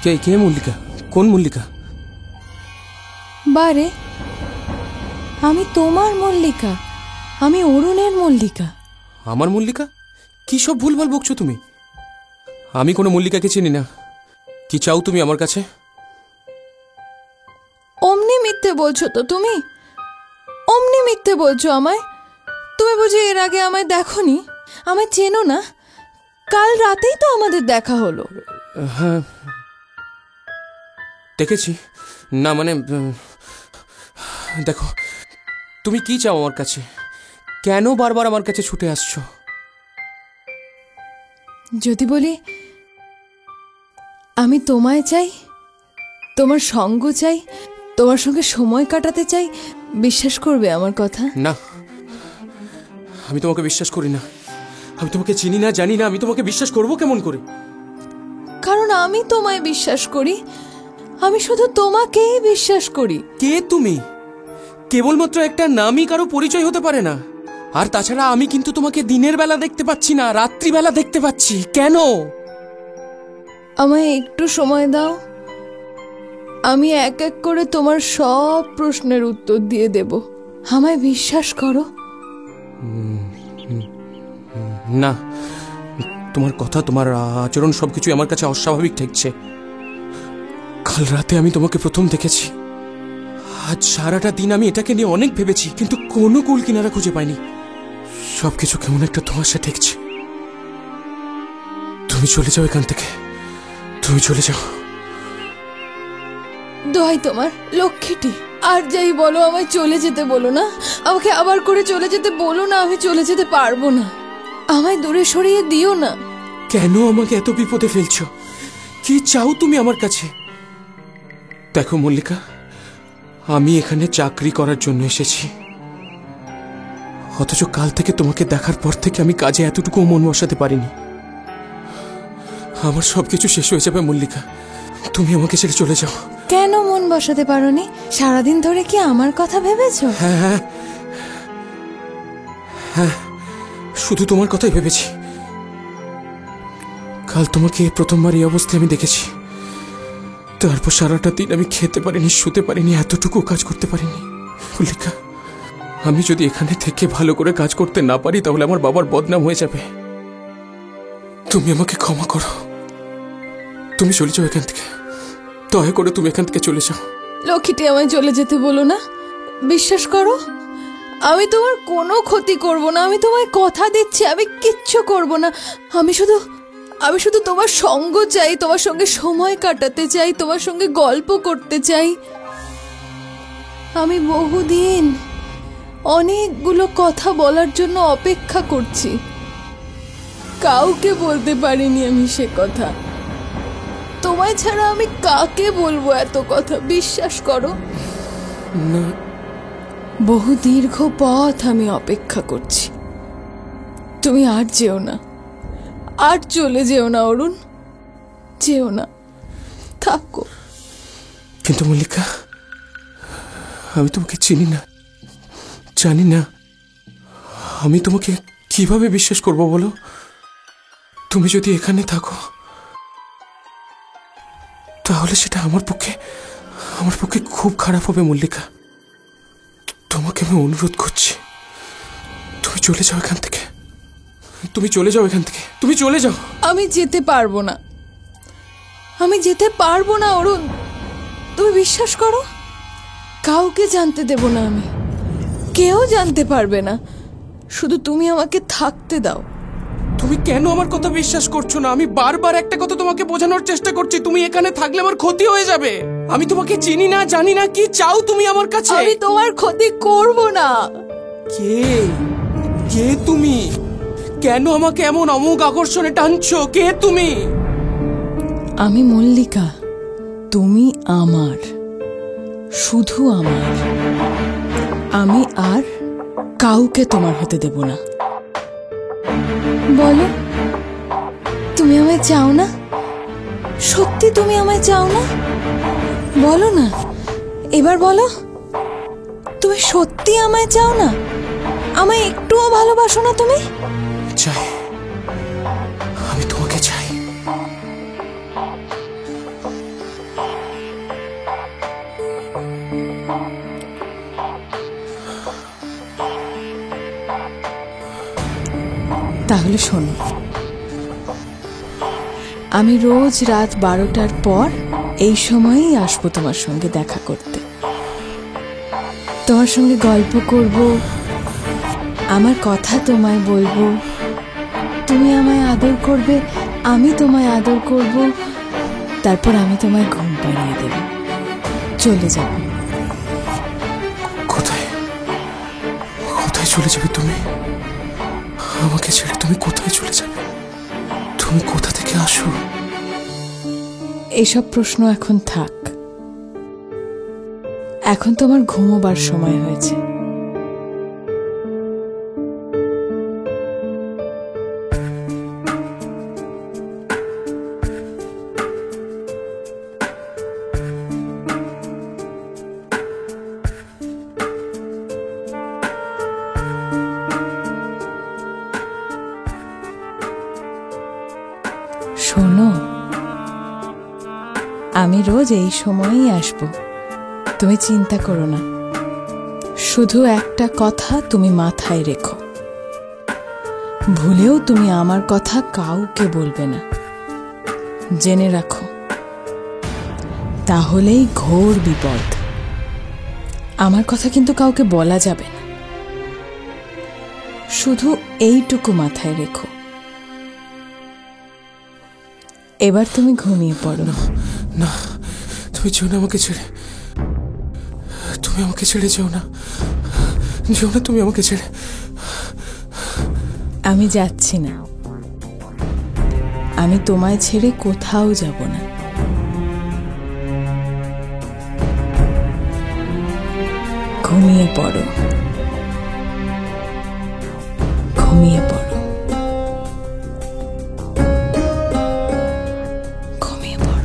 কে কে মল্লিকা? কোন মল্লিকা? বারে, আমি তোমার মল্লিকা, আমি অরুণের মল্লিকা। আমার মল্লিকা? কি সব ভুলভাল বকছো তুমি? আমি কোনো মল্লিকাকে চিনি না। কি চাও তুমি আমার কাছে? অমনি মিথ্যে বলছো তো তুমি, অমনি মিথ্যে বলছো আমায়। তুমি বুঝি এর আগে আমায় দেখোনি, আমায় চেনো না? কাল রাতেই তো আমাদের দেখা হলো। হ্যাঁ দেখেছি। না মানে দেখো, তুমি কি চাও আমার কাছে? কেন বারবার আমার কাছে ছুটে আসছো? যদি বলি আমি তোমায় চাই, তোমার সঙ্গ চাই, তোমার সঙ্গে সময় কাটাতে চাই, বিশ্বাস করবে আমার কথা? না, আমি তোমাকে বিশ্বাস করি না। আমি তোমাকে চিনি না, জানি না, আমি তোমাকে বিশ্বাস করব কেমন করে? কারণ আমি তোমায় বিশ্বাস করি, আমি শুধু তোমাকেই বিশ্বাস করি। কে তুমি? কেবলমাত্র একটা নামই কারো পরিচয় হতে পারে না। আর তাছাড়া আমি কিন্তু তোমাকে দিনের বেলা দেখতে পাচ্ছি না, রাত্রিবেলা দেখতে পাচ্ছি। কেন? আমায় একটু সময় দাও, আমি এক এক করে তোমার সব প্রশ্নের উত্তর দিয়ে দেব। আমায় বিশ্বাস করো। না, তোমার কথা, তোমার আচরণ সবকিছু আমার কাছে অস্বাভাবিক ঠেকছে। কাল রাতে আমি তোমাকে প্রথম দেখেছি। আজ সারাটা দিন আমি এটাকে নিয়ে অনেক ভেবেছি, কিন্তু কোনো কুল কিনারা খুঁজে পাইনি। সবকিছু কেমন একটা ধোঁয়াশা ঠেকছে। তুমি চলে যাও এখান থেকে, তুমি চলে যাও। দোহাই তোমার, লক্ষ্মীটি, আর যাই বলো আমায় চলে যেতে বলো না। আমাকে আবার করে চলে যেতে বলো না, আমি চলে যেতে পারবো না। আমায় দূরে সরিয়ে দিও না। কেন আমাকে এত বিপদে ফেলছো? কি চাও তুমি আমার কাছে? দেখো মল্লিকা, আমি এখানে চাকরি করার জন্য এসেছি, অথচ কাল থেকে তোমাকে দেখার পর থেকে আমি কাজে এতটুকু মন বসাতে পারিনি। আমার সবকিছু শেষ হয়ে যাবে মল্লিকা, তুমি আমাকে ছেড়ে চলে যাও। কেন মন বসাতে পারোনি? সারাদিন ধরে কি আমার কথা ভেবেছো? হ্যাঁ হ্যাঁ হ্যাঁ, শুধু তোমার কথাই ভেবেছি। কাল তোমাকে প্রথমবার এই অবস্থায় আমি দেখেছি, তারপর সারাটা দিন আমি খেতে পারিনি, শুতে পারিনি, এতটুকু কাজ করতে পারিনি। মল্লিকা, আমি যদি এখানে থেকে ভালো করে কাজ করতে না পারি তাহলে আমার বাবার বদনাম হয়ে যাবে। তুমি আমাকে ক্ষমা করো, তুমি চলে যাও এখান থেকে, দয়া করে তুমি এখান থেকে চলে যাও। লক্ষ্মীটি, আমায় চলে যেতে বলো না। বিশ্বাস করো, আমি তোমার কোনো ক্ষতি করব না। আমি তোমায় কথা দিচ্ছি, আমি কিচ্ছু করব না। আমি শুধু তোমার সঙ্গ চাই, তোমার সঙ্গে সময় কাটাতে চাই, তোমার সঙ্গে গল্প করতে চাই। আমি বহুদিন অনেকগুলো কথা বলার জন্য অপেক্ষা করছি, কাউকে বলতে পারিনি আমি সে কথা। তোমায় ছাড়া আমি কাকে বলবো এত কথা? বিশ্বাস করো, না, বহু দীর্ঘ পথ আমি অপেক্ষা করছি। তুমি আর যেও না, আর চলে যেও না অরুণ, যেও না, থাকো। কিন্তু মল্লিকা, আমি তোমাকে চিনি না, জানি না, আমি তোমাকে কিভাবে বিশ্বাস করব বলো? তুমি যদি এখানে থাকো তাহলে সেটা আমার পক্ষে খুব খারাপ হবে মল্লিকা। তোমাকে আমি অনুরোধ করছি, তুমি চলে যাও এখান থেকে, তুমি চলে যাও এখান থেকে, তুমি চলে যাও। আমি যেতে পারবো না, আমি যেতে পারবো না অরুণ, তুমি বিশ্বাস করো। কাউকে জানতে দেব না আমি, কেউ জানতে পারবে না, শুধু তুমি আমাকে থাকতে দাও। তুমি কেন আমার কথা বিশ্বাস করছো না? আমি বারবার একটা কথা তোমাকে বোঝানোর চেষ্টা করছি, তুমি এখানে থাকলে আমার ক্ষতি হয়ে যাবে। আমি তোমাকে চিনি না, জানি না, কি চাও তুমি আমার কাছে? আমি তোমার ক্ষতি করব না। কে তুমি? কেন আমাকে এমন অমোঘ আকর্ষণে টানছো? কে তুমি? আমি মল্লিকা, তুমি আমার, শুধু আমার। আমি আর কাউকে তোমার হতে দেব না। বলো, তুমি আমায় চাও না? সত্যি তুমি আমায় চাও না? বলো না, এবার বলো, তুমি সত্যি আমায় চাও না? আমায় একটুও ভালোবাসো না তুমি? চাই, আমি তোমাকে চাই। তাহলে শোনো, আমি রোজ রাত 12টার পর এই সময়েই আসবো তোমার সঙ্গে দেখা করতে। তোমার সঙ্গে গল্প করব, আমার কথা তোমায় বলবো, তুমি আমায় আদর করবে, আমি তোমায় আদর করব, তারপর আমি তোমায় ঘুম পাড়িয়ে দেব, চলে যাব। কোথায় চলে যাবে তুমি? আমাকে ছেড়ে তুমি কোথায় চলে যাবে? তুমি কোথা থেকে আসো? এসব প্রশ্ন এখন থাক, এখন তোমার ঘুমোবার সময় হয়েছে। শোনো, আমি রোজ এই সময়েই আসব, তুমি চিন্তা করো না। শুধু একটা কথা তুমি মাথায় রেখো, ভুলেও তুমি আমার কথা কাউকে বলবে না, জেনে রাখো, তাহলেই ঘোর বিপদ। আমার কথা কিন্তু কাউকে বলা যাবে না, শুধু এইটুকু মাথায় রেখো। এবার তুমি ঘুমিয়ে পড়ো। না, তুমি যেও না আমাকে ছেড়ে, তুমি আমাকে ছেড়ে যেও না, যেও না তুমি আমাকে ছেড়ে। আমি যাচ্ছি না, আমি তোমায় ছেড়ে কোথাও যাব না। ঘুমিয়ে পড়ো, ঘুমিয়ে পড়ো, ঘুমিয়ে পড়ো।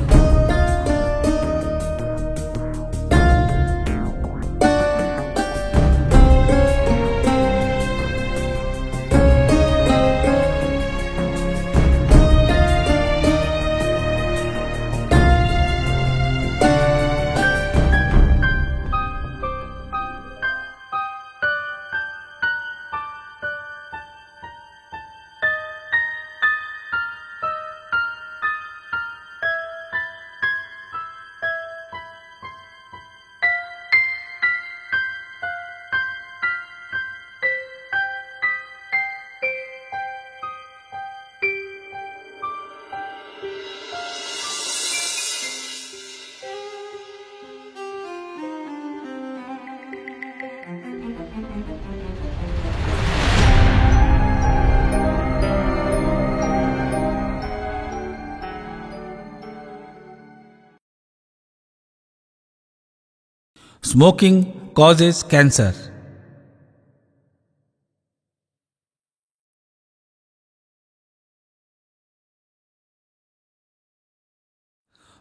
Smoking causes cancer.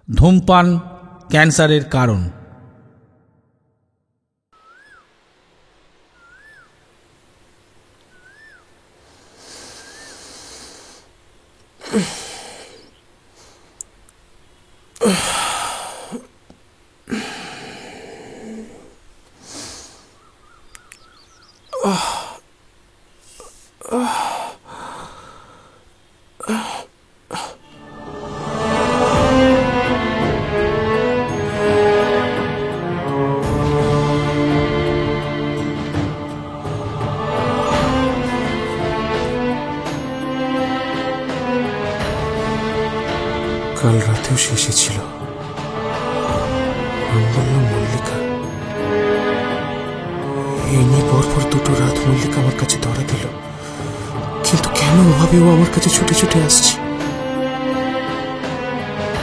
ধূমপান ক্যান্সারের কারণ। কাল রাতেও সে এসেছিল, নাম বললাম মল্লিকা। এই নিয়ে পরপর 2টো রাত মল্লিকা আমার কাছে ধরা দিল, কিন্তু কেন ওভাবে ও আমার কাছে ছুটে ছুটে আসছে?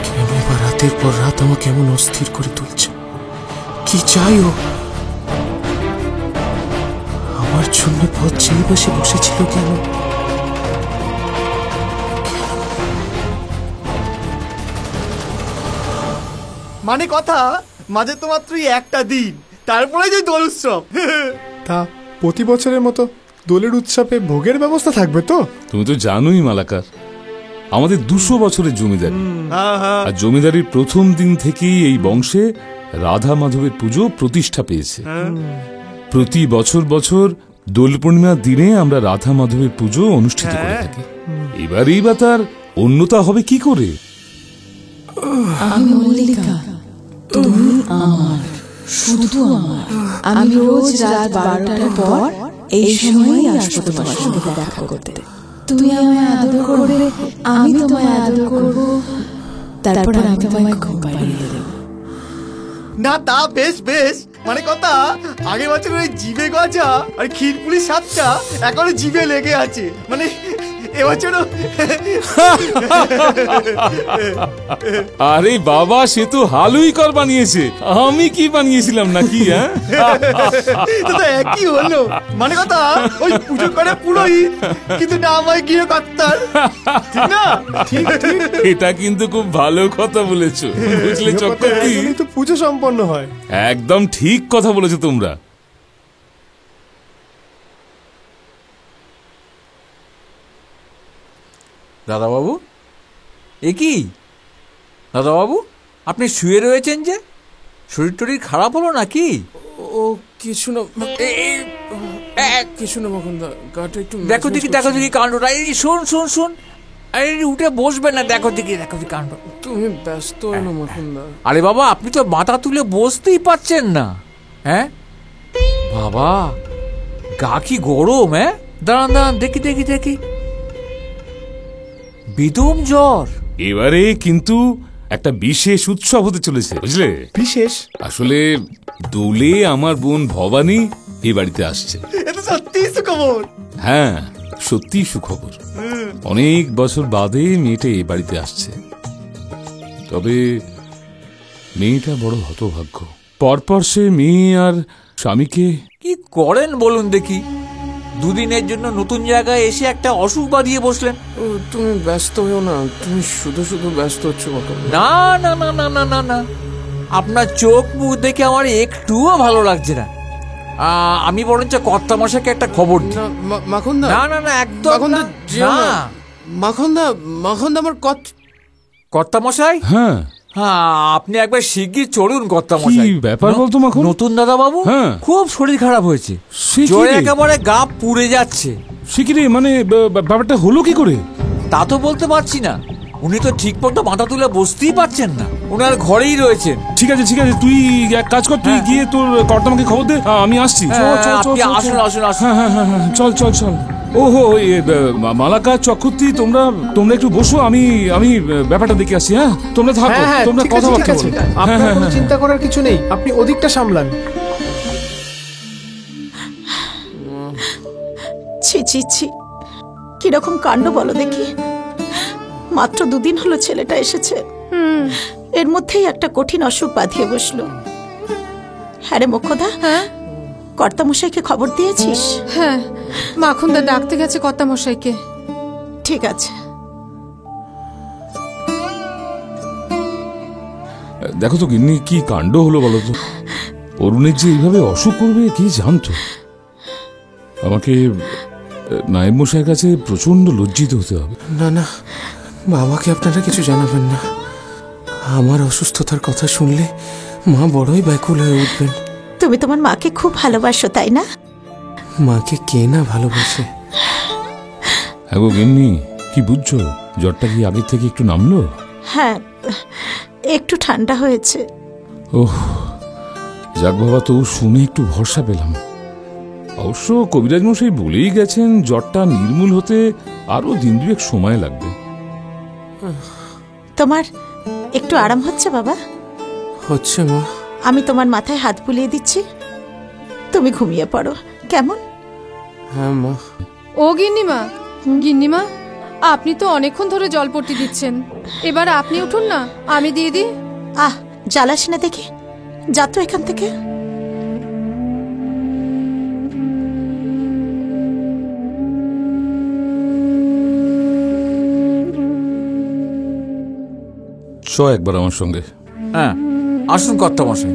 কেন এবার রাতের পর রাত আমাকে এমন অস্থির করে তুলছে? কি চাই ও? আমার জন্য পথ চেয়ে বসে বসেছিল কেন? মানে কথা, মাঝে তো মাত্রই একটা দিন, তারপরে যে দোল উৎসব। তা প্রতি বছরের মতো দোলের উৎসবে ভোগের ব্যবস্থা থাকবে তো? তুমি তো জানোই মালাকার, আমাদের 200 বছরের জমিদারি, আর জমিদারির প্রথম দিন থেকেই এই বংশে রাধা মাধবের পুজো প্রতিষ্ঠা পেয়েছে। প্রতি বছর বছর দোল পূর্ণিমার দিনে আমরা রাধা মাধবের পুজো অনুষ্ঠিত করে থাকি। এবারেই বা তার অন্যতা হবে কি করে? আমি মল্লিকা, তুমি আমার, শুধু আমার। আমি রোজ রাত 12টার পর এই সময়ই আসবো তোমার সঙ্গে দেখা করতে। তুমি আমায় আদর করবে, আমি তোমায় আদর করব, তারপর আমি তোমায় ঘুম পাড়িয়ে দেব। না তা বেশ বেশ, মানে কথা, আগের বছর ওই জিভে গজা আর ক্ষীরপুলির স্বাদটা এখনো জিভে লেগে আছে। মানে এবছরও। আরে বাবা, সে তো হালুই কর বানিয়েছে, আমি কি বানিয়েছিলাম নাকি? একই হলো, মানে কথা, ওই পুজো করে পুরোহিত কিন্তু না আমায় গিয়ে কর্তার, ঠিক না? এটা কিন্তু খুব ভালো কথা বলেছো, বুঝলে চক্রবর্তী? তো পুজো সম্পন্ন হয়। একদম ঠিক কথা বলেছো তোমরা। দাদাবাবু, এ কি দাদাবাবু, আপনি শুয়ে রয়েছেন যে? শরীর টরীর খারাপ হলো নাকি? ও কিছু না, কিছু না মাখনদা, গাটা একটু দেখো দেখি কাণ্ডটা। এই শোন শোন শোন, আরে উঠে বসবে না, দেখো দেখি কাণ্ড। তুমি ব্যস্ত হও না মাখনদা। আরে বাবা, আপনি তো মাথা তুলে বসতেই পারছেন না। হ্যাঁ বাবা, গা কি গরম? হ্যাঁ দাঁড়ান দাঁড়ান, দেখি দেখি দেখি, বিদুম জ্বর। এবারে কিন্তু একটা বিশেষ উৎসব হতে চলেছে, বুঝলে? বিশেষ? আসলে দোলে আমার বোন ভবানী এই বাড়িতে আসছে। এটা সত্যি সুখবর। হ্যাঁ, সত্যি সুখবর। অনেক বছর বাদে মেয়েটা এই বাড়িতে আসছে। তবে মেয়েটা বড় হতভাগ্য। পরপর সে মেয়ে আর স্বামীকে কি করেন বলুন দেখি? দুদিনের জন্য নতুন জায়গায় এসে একটা অসুখ বাঁধিয়ে বসলেন। তুমি ব্যস্ত হও না, তুমি শুধু শুধু ব্যস্ত হচ্ছ মাখনদা। না না না না না না না, আপনার চোখ মুখ দেখে আমার একটুও ভালো লাগছে না। আমি বরঞ্চ কর্তামশাইকে একটা খবর দিই। মাখনদা, না না না, একদম মাখনদা যেও না। মাখনদা আমার কর্তামশাই। হ্যাঁ হ্যাঁ, আপনি একবার শিগগির চলুন কর্তামশাই। কি ব্যাপার বলতো মাখন? নতুন দাদা বাবু হ্যাঁ, খুব শরীর খারাপ হয়েছে, সে কি জ্বরে রে? একেবারে গা পুড়ে যাচ্ছে। সে কি রে, মানে ব্যাপারটা হলো কি করে? তা তো বলতে পারছি না, উনি তো ঠিক মতো মাথা তুলে বসতেই পারছেন না, উনার ঘরেই রয়েছেন। ঠিক আছে ঠিক আছে, তুই এক কাজ কর, তুই গিয়ে তোর কর্তামাকে খবর দে, আমি আসছি। আপনি আসুন আসুন আসুন। হ্যাঁ হ্যাঁ হ্যাঁ, চল চল চল। ওহো, মালাকা চক্রবর্তী, তোমরা একটু বসো, আমি ব্যাপারটা দেখে আসি। হ্যাঁ, তোমরা থাকো, তোমরা কথাবার্তা বলো। আপনার কোনো চিন্তা করার কিছু নেই, আপনি ওদিকটা সামলান। ছি ছি ছি, কিরকম কাণ্ড বলো দেখি। মাত্র 2 দিন হলো ছেলেটা এসেছে, এর মধ্যেই একটা কঠিন অসুখ বাঁধিয়ে বসলো। হ্যাঁ রে মোক্ষদা, কর্তামশাইকে খবর দিয়েছিস? হ্যাঁ, মাখনদা ডাকতে গেছে কর্তামশাইকে। ঠিক আছে। দেখো তো গিন্নি, কি কাণ্ড হলো বলো তো? অরুণের যে এইভাবে অসুখ করবে কি জানতো? আমাকে নায়েব মশাইয়ের কাছে প্রচন্ড লজ্জিত হতে হবে। না না, বাবাকে আপনারা কিছু জানাবেন না। আমার অসুস্থতার কথা শুনলে মা বড়ই ব্যাকুল হয়ে উঠবেন। তুমি তোমার মাকে খুব ভালোবাসো, তাই না? মাকে কে না ভালোবাসে? হ্যাঁ গো গিন্নি, কি বুঝছো? জ্বরটা কি আগের থেকে একটু নামলো? হ্যাঁ, একটু ঠান্ডা হয়েছে। ওহ, যাক বাবা, তো শুনে একটু ভরসা পেলাম। অবশ্য কবিরাজ মশাই বলেই গেছেন জ্বরটা নির্মূল হতে আরো 1-2 সময় লাগবে। তোমার একটু আরাম হচ্ছে বাবা? হচ্ছে মা। আমি তোমার মাথায় হাত বুলিয়ে দিচ্ছি, তুমি ঘুমিয়ে পড়ো, কেমন? হ্যাঁ মা। ও গিন্নিমা, গিন্নিমা, আপনি তো অনেকক্ষণ ধরে জলপট্টি দিচ্ছেন, এবার আপনি উঠুন না, আমি দিয়ে দিই। জ্বালাস না দেখি, যা তো এখান থেকে। একবার আমার সঙ্গে। হ্যাঁ, আসুন কর্তামশাই।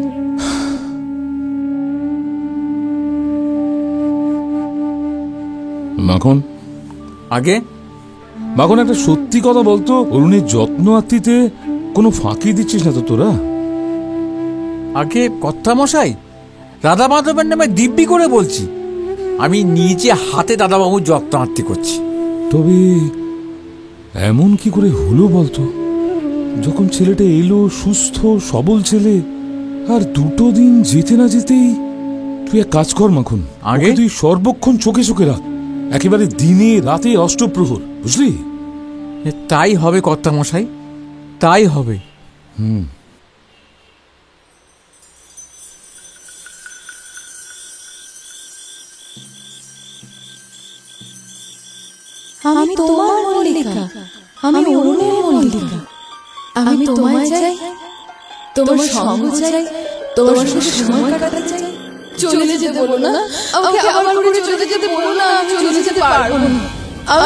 মাখন, আগে মাখন একটা সত্যি কথা বলতো, অরুণের যত্ন আত্মীতে কোনো ফাঁকি দিচ্ছিস না তো তোরা? আগে কর্তামশাই, রাধা মাধবের নামে দিব্যি করে বলছি, আমি নিজে হাতে দাদাবাবুর যত্ন আত্মি করছি। তবে এমন কি করে হলো বলতো? যখন ছেলেটা এলো, সুস্থ সবল ছেলে, আর 2 দিন যেতে না যেতেই তুই এক কাজ কর মাখন, আগে তুই সর্বক্ষণ চোখে চোখে রাখ, একেবারে দিনে রাতে অষ্টপ্রহর, বুঝলি? তাই হবে কর্তামশাই, তাই হবে। আমি তোমার মল্লিকা, আমি অরুণের মল্লিকা, আমি তোমায় চাই, তোমার সঙ্গ চাই, তোমার সাথে সময় কাটাতে চাই। চলে যেতে বলো না, আমাকে আবার করে চলে যেতে বলো না, আমি চলে যেতে পারবো না।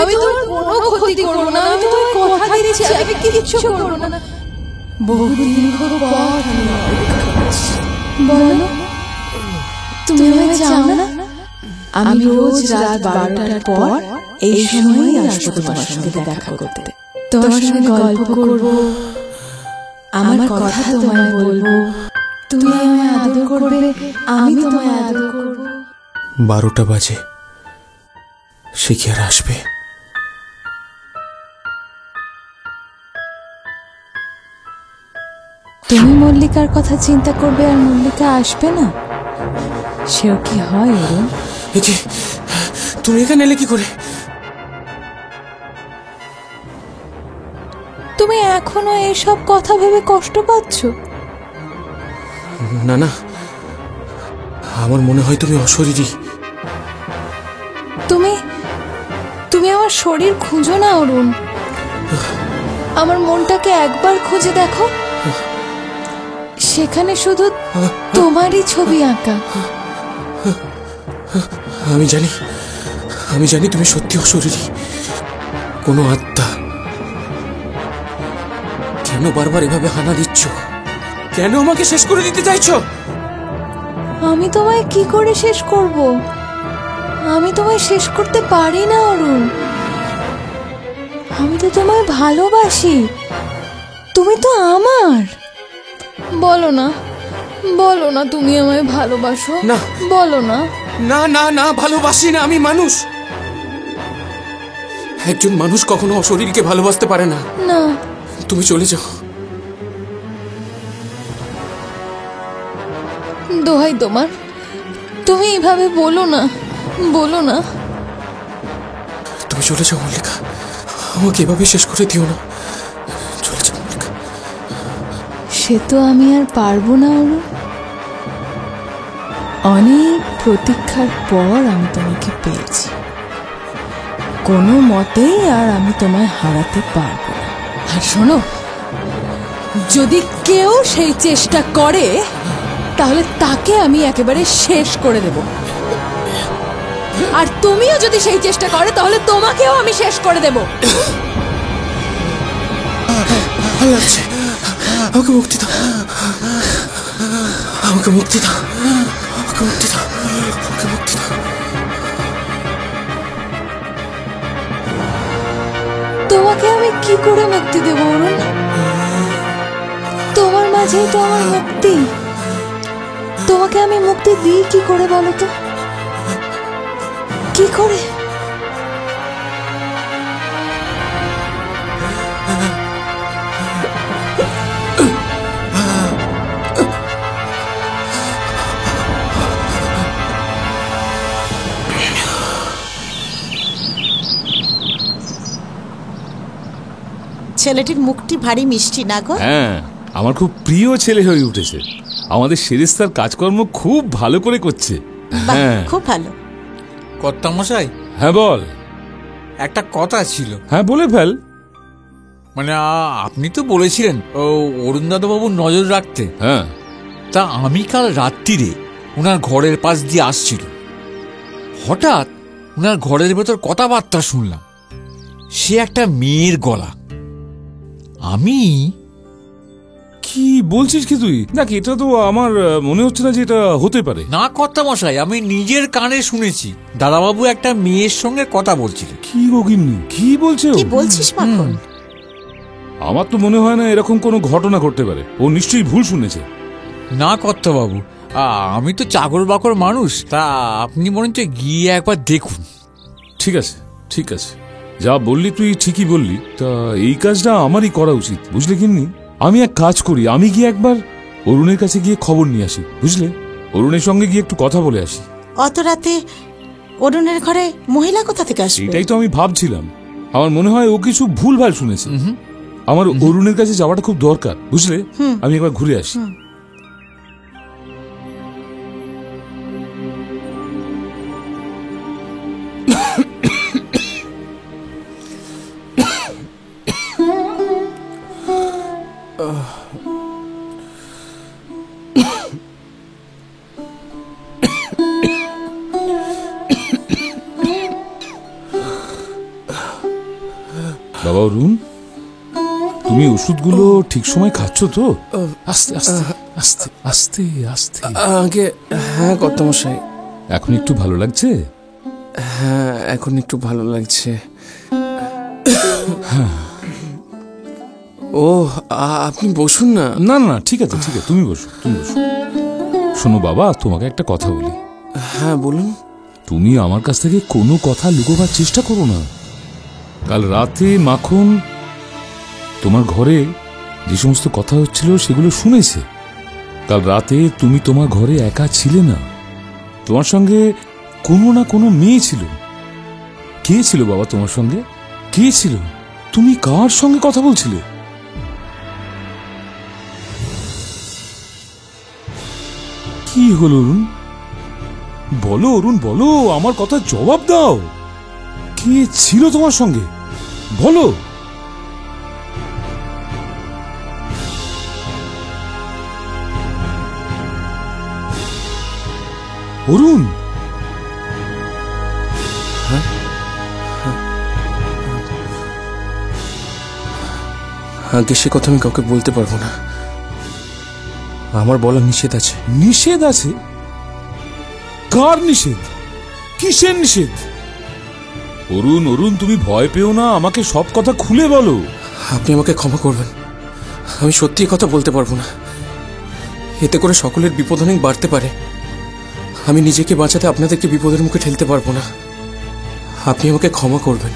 আমি তোমার কোনো ক্ষতি করবো না, আমি তোমায় কথা দিচ্ছি, আমি কিচ্ছু করবো না। বহু দীর্ঘ পথ আমি অপেক্ষা করছি। বলো, তুমি আমায় চাও না? আমি রোজ রাত 12টার পর এই সময়ই আসবো তোমার সঙ্গে দেখা করতে। তোমার সঙ্গে গল্প করব, আমার কথা তোমায় বলবো, তুমি আমায় আদর করবে, আমি তোমায় আদর করব। 12টা বাজে, সে কি আর আসবে? তুমি মল্লিকার কথা চিন্তা করবে আর মল্লিকা আসবে না, সেও কি হয় অরুণ? তুমি এখানে এলে কি করে? তুমি এখনো এসব কথা ভেবে কষ্ট পাচ্ছ? না না, আমার মনে হয় তুমি অশরীরী। তুমি আমার শরীর খুঁজো না অরুণ, আমার মনটাকে একবার খুঁজে দেখো, সেখানে শুধু তোমারই ছবি আঁকা। আমি জানি তুমি সত্যি অশরীরী, কোনো আত্মা। কেন বারবার এভাবে হানা দিচ্ছ? কেন আমাকে শেষ করে দিতে চাইছো? আমি তোমায় কি করে শেষ করব? আমি তোমায় শেষ করতে পারি না অরুণ, আমি তো তোমায় ভালোবাসি, তুমি তো আমার। বলো না, বলো না তুমি আমায় ভালোবাসো। না, বলো না। না না না, ভালোবাসি না, আমি মানুষ। একজন মানুষ কখনো অশরীরকে ভালোবাসতে পারে না। না, তুমি চলে যাও। দোহাই তোমার, তুমি এইভাবে বলো না, বলো না। তুমি চলে যাও মল্লিকা, আমাকে এভাবে শেষ করে দিও না। চলে যাও মল্লিকা। সে তো আমি আর পারবো না অরুণ, অনেক প্রতীক্ষার পর আমি তোমাকে পেয়েছি, কোনো মতেই আর আমি তোমায় হারাতে পারবো না। আর শোনো, যদি কেউ সেই চেষ্টা করে তাহলে তাকে আমি একেবারে শেষ করে দেব, আর তুমিও যদি সেই চেষ্টা করে তাহলে তোমাকেও আমি শেষ করে দেব। আমাকে মুক্তি দাও, আমাকে মুক্তি দাও, আমাকে মুক্তি দাও, আমাকে মুক্তি দাও। তোমাকে আমি কি করে মুক্তি দেব অরুণ? তোমার মাঝেই তো আমার মুক্তি, তোমাকে আমি মুক্তি দিই কি করে বলো তো? কি করে? ছেলেটির মুখটি ভারী মিষ্টি না গো? হ্যাঁ, আমার খুব প্রিয় ছেলে হয়ে উঠেছে। আমাদের সেরেস্তার কাজকর্ম খুব ভালো করে করছে। হ্যাঁ, খুব ভালো। কর্তামশাই, হ্যাঁ বল। একটা কথা ছিল। হ্যাঁ বলে ফেল। মানে আপনি তো বলেছিলেন অরুণদাদাবাবুর নজর রাখতে। হ্যাঁ, তা আমি কাল রাত্রিরে ওনার ঘরের পাশ দিয়ে আসছিল, হঠাৎ ওনার ঘরের ভেতর কথাবার্তা শুনলাম। সে একটা মেয়ের গলা। আমি কি বলছিস কি তুই? নাকি এটা তো আমার মনে হচ্ছে না যে এটা হতে পারে। না কর্তামশাই, আমি নিজের কানে শুনেছি দাদাবাবু একটা মেয়ের সঙ্গে কথা বলছিলেন। কি গগিন্নি, কি বলছে? কি বলছিস মাখন? আমার তো মনে হয় না এরকম কোনো ঘটনা ঘটতে পারে। ও নিশ্চয়ই ভুল শুনেছে। না কর্তাবাবু, আমি তো চাকর বাকর মানুষ, তা আপনি বরঞ্চ গিয়ে একবার দেখুন। ঠিক আছে, ঠিক আছে, যা বললি তুই ঠিকই বললি। তা এই কাজটা আমারই করা উচিত, বুঝলে গিন্নি? আমি এক কাজ করি, আমি গিয়ে একবার অরুণের কাছে গিয়ে খবর নিয়ে আসি, বুঝলে? অরুণের সঙ্গে গিয়ে একটু কথা বলে আসি। অত রাতে অরুণের ঘরে মহিলা কোথা থেকে আসবে? এটাই তো আমি ভাবছিলাম। আমার মনে হয় ও কিছু ভুলভাল শুনেছে। আমার অরুণের কাছে যাওয়াটা খুব দরকার, বুঝলে? আমি একবার ঘুরে আসি। বাবা অরুণ, তুমি ওষুধগুলো ঠিক সময় খাচ্ছ তো? আস্তে আস্তে আস্তে আস্তে আস্তে। আগে হ্যাঁ কর্তামশাই। এখন একটু ভালো লাগছে? হ্যাঁ, এখন একটু ভালো লাগছে। ও আপনি বসুন না। না না, ঠিক আছে ঠিক আছে, তুমি বসো তুমি বসো। শোনো বাবা, তোমাকে একটা কথা বলি। হ্যাঁ বলুন। তুমি আমার কাছ থেকে কোনো কথা লুকোবার চেষ্টা করো না। কাল রাতে মাখন তোমার ঘরে যে সমস্ত কথা হচ্ছিল সেগুলো শুনেছে। কাল রাতে তুমি তোমার ঘরে একা ছিলে না, তোমার সঙ্গে কোনো না কোনো মেয়ে ছিল। কে ছিল বাবা তোমার সঙ্গে? কে ছিল? তুমি কার সঙ্গে কথা বলছিলে? কি হলো অরুণ? বলো অরুণ, বলো, আমার কথা জবাব দাও। কে ছিল তোমার সঙ্গে? বলো। অরুণ, আগে সে কথা আমি কাউকে বলতে পারবো না, আমার বলা নিষেধ আছে। নিষেধ আছে? কার নিষেধ? কিসের নিষেধ? অরুণ অরুণ, তুমি ভয় পেও না, আমাকে সব কথা খুলে বলো। আপনি আমাকে ক্ষমা করবেন, আমি সত্যি কথা বলতে পারবো না। এতে করে সকলের বিপদ অনেক বাড়তে পারে। আমি নিজেকে বাঁচাতে আপনাদেরকে বিপদের মুখে ঠেলতে পারবো না। আপনি আমাকে ক্ষমা করবেন।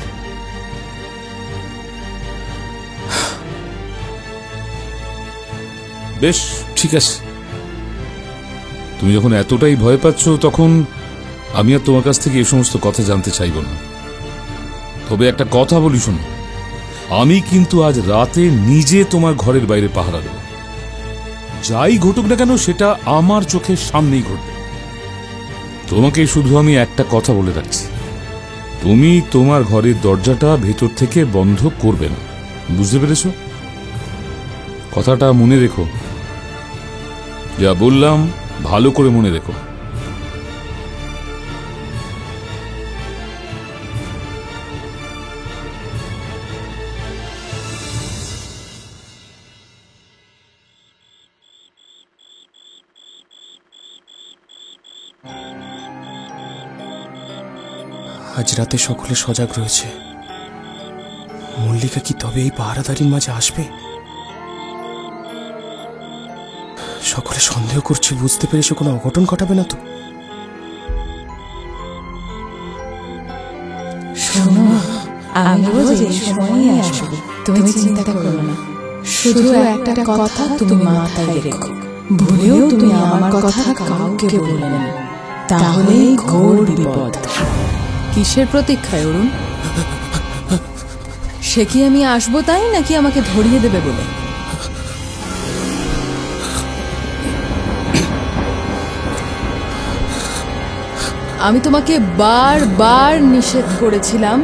বেশ, ঠিক আছে। তুমি যখন এতটাই ভয় পাচ্ছ, তখন আমি আর তোমার কাছ থেকে এই সমস্ত কথা জানতে চাইব না। তবে একটা কথা বলি শোনো, আমি কিন্তু আজ রাতে নিজে তোমার ঘরের বাইরে পাহারা দেব। যাই ঘটুক না কেন, সেটা আমার চোখের সামনেই ঘটবে। তোমাকে শুধু আমি একটা কথা বলে রাখছি, তুমি তোমার ঘরের দরজাটা ভেতর থেকে বন্ধ করবে না। বুঝতে পেরেছ? কথাটা মনে রেখো। যা বললাম ভালো করে মনে রেখো। আজ রাতে সকলে সজাগ রয়েছে। মল্লিকা কি তবে এই পাহারাদারির মাঝে আসবে? সকলে সন্দেহ করছে, বুঝতে পেরেছে কোনো অঘটন ঘটাবে না তো? শোনো, আমি রোজ এই সময়ে আসবো, তুমি চিন্তা করো না। শুধু একটা কথা তুমি মাথায় রেখো, ভুলেও তুমি আমার কথা কাউকে বলবে না, তাহলেই ঘোর বিপদ। কিসের প্রতীক্ষায় অরুণ? সে কি আমি আসবো তাই, নাকি আমাকে ধরিয়ে দেবে বলে? আমি তোমাকে বারবার নিষেধ করেছিলাম,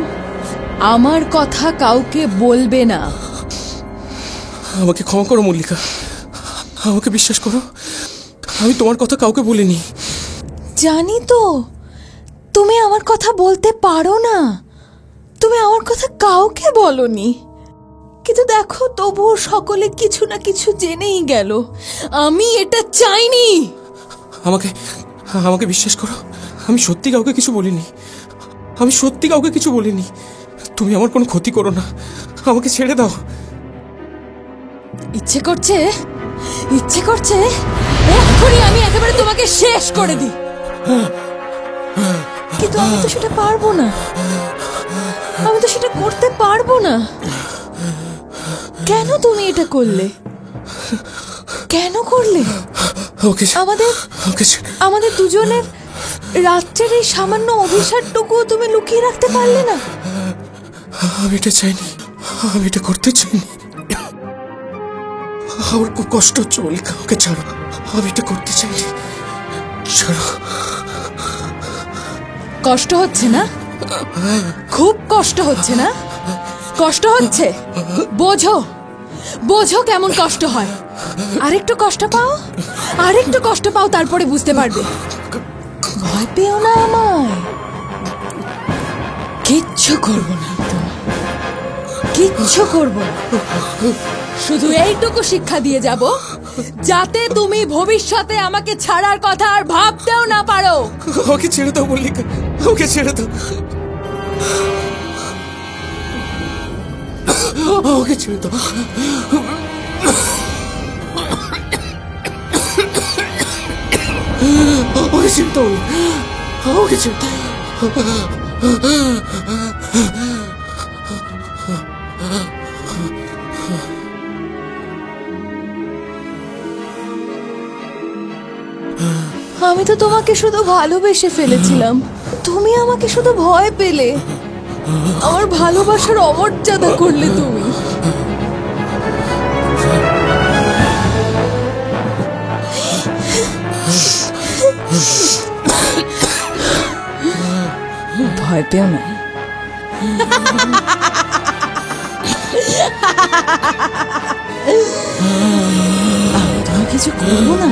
আমার কথা কাউকে বলবে না। আমাকে ক্ষমা করো মল্লিকা, আমাকে বিশ্বাস করো, আমি তোমার কথা কাউকে বলিনি। জানি তো তুমি আমার কথা বলতে পারো না, তুমি আমার কথা কাউকে বলনি, কিন্তু দেখো তবুও সকলে কিছু না কিছু জেনেই গেল। আমি এটা চাইনি। আমাকে আমাকে বিশ্বাস করো, আমি সত্যি কাউকে কিছু বলিনি, আমি সত্যি কাউকে কিছু বলিনি। তুমি আমার কোনো ক্ষতি করো না, আমাকে ছেড়ে দাও। ইচ্ছে করছে, ইচ্ছে করছে এক্ষুনি আমি একেবারে তোমাকে শেষ করে দিই, কিন্তু আমি তো সেটা পারবো না, আমি তো সেটা করতে পারবো না। কেন তুমি এটা করলে? কেন করলে? আমাদের দুজনের রাত্রের এই সামান্য অভিশাপটুকু তুমি লুকিয়ে রাখতে পারলে না? আমি এটা চাইনি, আমি এটা করতে চাইনি। আমার খুব কষ্ট হচ্ছে মল্লিকা, ওকে ছাড়ো, আমি এটা করতে চাইনি, ছাড়ো। কষ্ট হচ্ছে না? খুব কষ্ট হচ্ছে না? কষ্ট হচ্ছে? বোঝো, বোঝো কেমন কষ্ট হয়। আরেকটু কষ্ট পাও, আরেকটু কষ্ট পাও, তারপরে বুঝতে পারবে। ভয় পেও না আমায়, কিচ্ছু করবো না, কিচ্ছু করবো না। শুধু এইটুকু শিক্ষা দিয়ে যাব, যাতে তুমি ভবিষ্যতে আমাকে ছাড়ার কথা আর ভাবতেও না পারো। ওকে ছেড়ে দাও মল্লিকা, ওকে ছেড়ে দাও, ওকে ছেড়ে দাও। আমাকে চিনতে হবে, আমাকে চিনতে আমি তো তোমাকে শুধু ভালোবেসে ফেলেছিলাম, তুমি আমাকে শুধু ভয় পেলে, আমার ভালোবাসার অমর্যাদা করলে তুমি। ভয় পেও না, আমি তোমায় কিছু করবো না,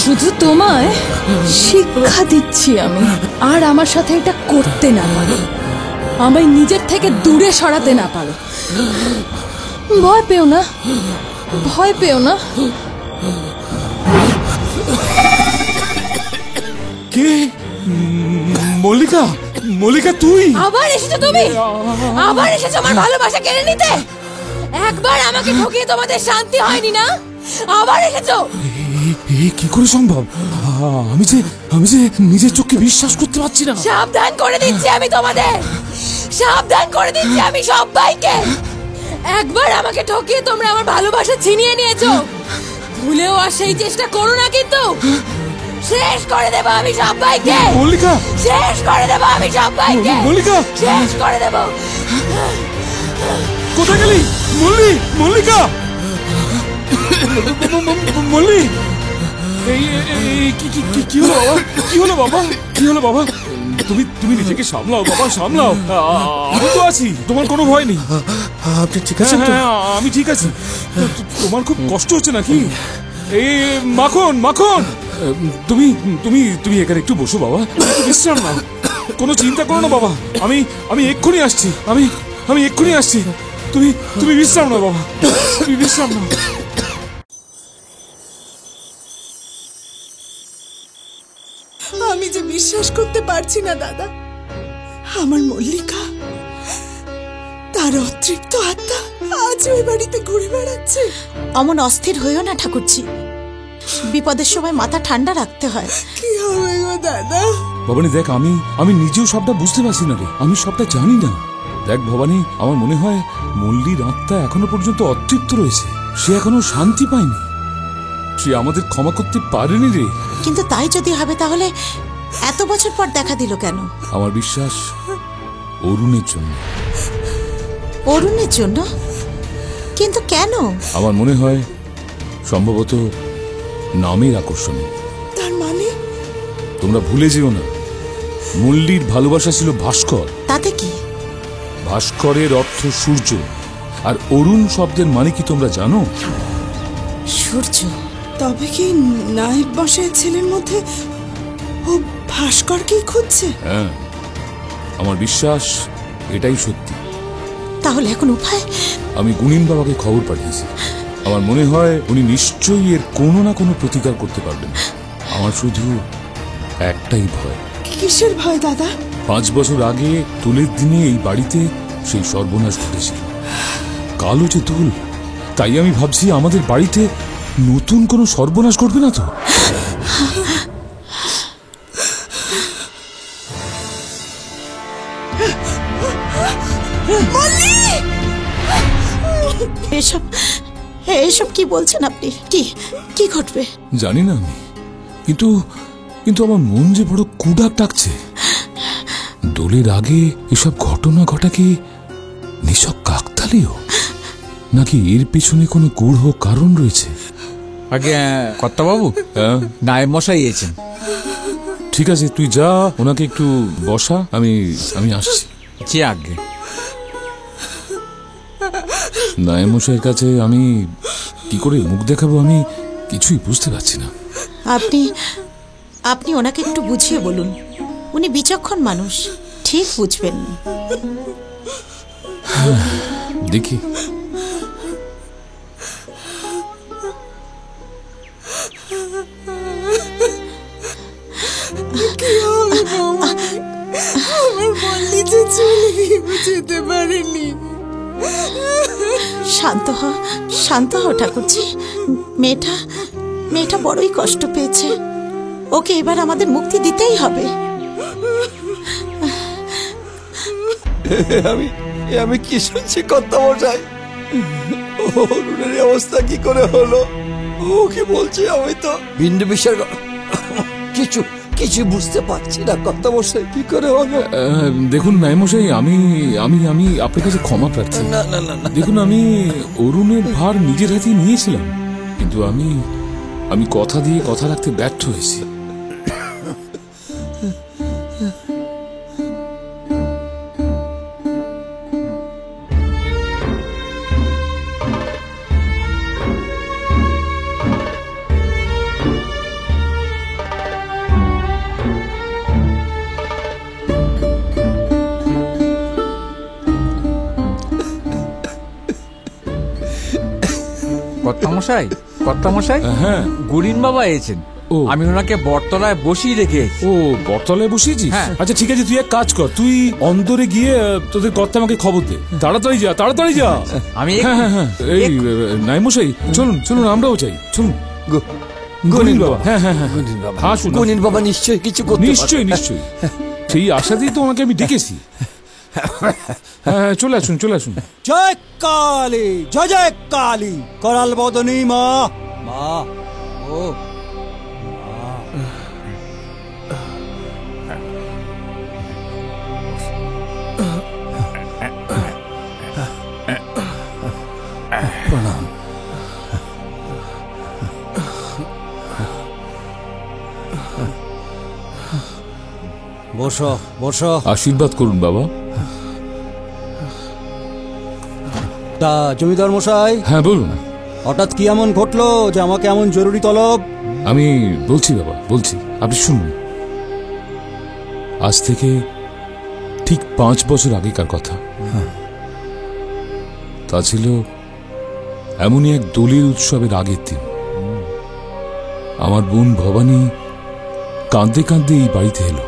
শুধু তোমায় শিক্ষা দিচ্ছি আমি। আর আমার সাথে এটা করতে না পারো, আমায় নিজের থেকে দূরে সরাতে না পারো। ভয় পেও না, ভয় পেও না। কে? মল্লিকা, মল্লিকা তুই আবার এসেছো তুমি, আবার এসেছো আমার ভালোবাসা কেড়ে নিতে। একবার আমাকে ঠকিয়ে তোমাদের শান্তি হয়নি না, আবার এসেছো। কি করে সম্ভব? আমি যে নিজের চোখে বিশ্বাস করতে পারছি না। সাবধান করে দিচ্ছি আমি তোমাদের, সাবধান করে দিচ্ছি আমি সবাইকে। একবার আমাকে ঠকিয়ে তোমরা আমার ভালোবাসা ছিনিয়ে নিয়েছো, ভুলেও আর সেই চেষ্টা করো না, কিন্তু শেষ করে দেব আমি সবাইকে। মল্লিকা, শেষ করে দেব আমি সবাইকে। মল্লিকা, শেষ করে দেব। কোথায় গেলি মল্লিকা? মল্লি, কি হলো বাবা? কি হলো বাবা? তুমি নিজেকে সামলাও বাবা, সামলাও। আমি তো আছি, তোমার কোনো ভয় নেই। আপনি ঠিক আছেন? হ্যাঁ, আমি ঠিক আছি। তোমার খুব কষ্ট হচ্ছে নাকি? এই মাখন, তুমি এখানে একটু বসো বাবা, বিশ্রাম নাও। কোনো চিন্তা করো না বাবা, আমি এক্ষুনি আসছি, আমি এক্ষুনি আসছি। তুমি বিশ্রাম নাও বাবা, তুমি বিশ্রাম নাও। আমি যে বিশ্বাস করতে পারছি না দাদা, আমার মল্লিকা, তার অতৃপ্ত আত্মা আজ ওই বাড়িতে ঘুরে বেড়াচ্ছে। অমন অস্থির হইও না ঠাকুরজি, বিপদের সময় মাথা ঠান্ডা রাখতে হয়। কি হবে গো দাদা? ভবানী দেখ, আমি নিজেও সবটা বুঝতে পারছি না রে, আমি সবটা জানি না। দেখ ভবানী, আমার মনে হয় মল্লির আত্মা এখনো পর্যন্ত অতৃপ্ত রয়েছে, সে এখনো শান্তি পায়নি, সে আমাদের ক্ষমা করতে পারেনি রে। কিন্তু তাই যদি হবে, তাহলে এত বছর পর দেখা দিল কেন? আমার বিশ্বাস অরুণের জন্য। অরুণের জন্য? কিন্তু কেন? আমার মনে হয় সম্ভবত নামের আকর্ষণে। তার মানে? তোমরা ভুলে যেও না, মল্লির ভালোবাসা ছিল ভাস্কর। তাতে কি? ভাস্করের অর্থ সূর্য, আর অরুণ শব্দের মানে কি তোমরা জানো? সূর্য। তবে কি নায়েব বসায় ছেলের মধ্যে ও ভাস্করকেই খুঁজছে? হ্যাঁ, আমার বিশ্বাস এটাই সত্যি। তাহলে এখন উপায়? আমি গুণিন বাবাকে খবর পাঠিয়েছি, আমার মনে হয় উনি নিশ্চয়ই এর কোনো না কোনো প্রতিকার করতে পারবেন। আমার শুধু একটাই ভয়। কিসের ভয় দাদা? 5 বছর আগে দোলের দিনে এই বাড়িতে সেই সর্বনাশ ঘটেছিল, কালো যে দোল, তাই আমি ভাবছি আমাদের বাড়িতে নতুন কোনো সর্বনাশ ঘটবে না তো? এসব কি বলছেন আপনি? কি ঘটবে জানি না আমি, কিন্তু আমার মন যে বড় কুডাক ডাকছে। দোলের আগে এসব ঘটনা ঘটা কি নিছক কাকতালীয়, নাকি এর পিছনে কোনো গূঢ় কারণ রয়েছে? আগে কর্তাবাবু, নায়েব মশাই এসেছেন। ঠিক আছে, তুই যা, ওনাকে একটু বসা, আমি আসছি। যে আগে নায়েব মশাইয়ের কাছে আমি কি করে মুখ দেখাবো, আমি কিছুই বুঝতে পারছি না। আপনি ওনাকে একটু বুঝিয়ে বলুন, উনি বিচক্ষণ মানুষ, ঠিক বুঝবেন। দেখি। আমার মল্লি যে চলে যেতে পারেনি। শান্ত হও ঠাকুরজি, মেয়েটা বড়ই কষ্ট পেয়েছে, ওকে এবার আমাদের মুক্তি দিতেই হবে। আমি কি শুনছি কর্তামশাই? অরুণের অবস্থা কি করে হলো? ও কি বলছে? আমি তো বিন্দু বিষয় কিছু বুঝতে পারছি না কর্তামশাই, কি করে হলো? দেখুন ন্যায়মশাই, আমি আমি আমি আপনার কাছে ক্ষমা প্রার্থী। না না না, দেখুন, আমি অরুণের ভার নিজের হাতে নিয়েছিলাম, কিন্তু আমি কথা দিয়ে কথা রাখতে ব্যর্থ হয়েছি। কর্তামশাই, কর্তামশাই, হ্যাঁ, গুরিন বাবা এসেছেন। আমি ওনাকে বটতলায় বসিয়ে রেখে। ও, বটতলায় বসিয়েছিস? হ্যাঁ। আচ্ছা ঠিক আছে, তুই এক কাজ কর, তুই অন্তরে গিয়ে তোদের কর্তা আমাকে খবর দে। তাড়াতাড়ি যা, তাড়াতাড়ি যা। আমি হ্যাঁ, এই ন্যায়মশাই, চলুন আমরাও চাই, চলুন। গুনিন বাবা, হ্যাঁ, গুনিন বাবা নিশ্চয়ই কিছু করতে পারবে। নিশ্চয়ই সেই আশাতেই তো ওনাকে আমি ডেকেছি। হ্যাঁ, চলে আসুন। জয় কালী, জয় কালী, করাল বদনী মা। ও প্রণাম। বসো। আশীর্বাদ করুন বাবা। তা জমিদার মশাই, হ্যাঁ বলুন। হঠাৎ কি এমন ঘটলো যে আমাকে এমন জরুরি তলব? আমি বলছি বাবা, বলছি, আপনি শুনুন। আজ থেকে ঠিক 5 বছর আগেকার কথা। তা ছিল এমনই এক দোলের উৎসবের আগের দিন। আমার বোন ভবানী কাঁদতে কাঁদতে এই বাড়িতে এলো।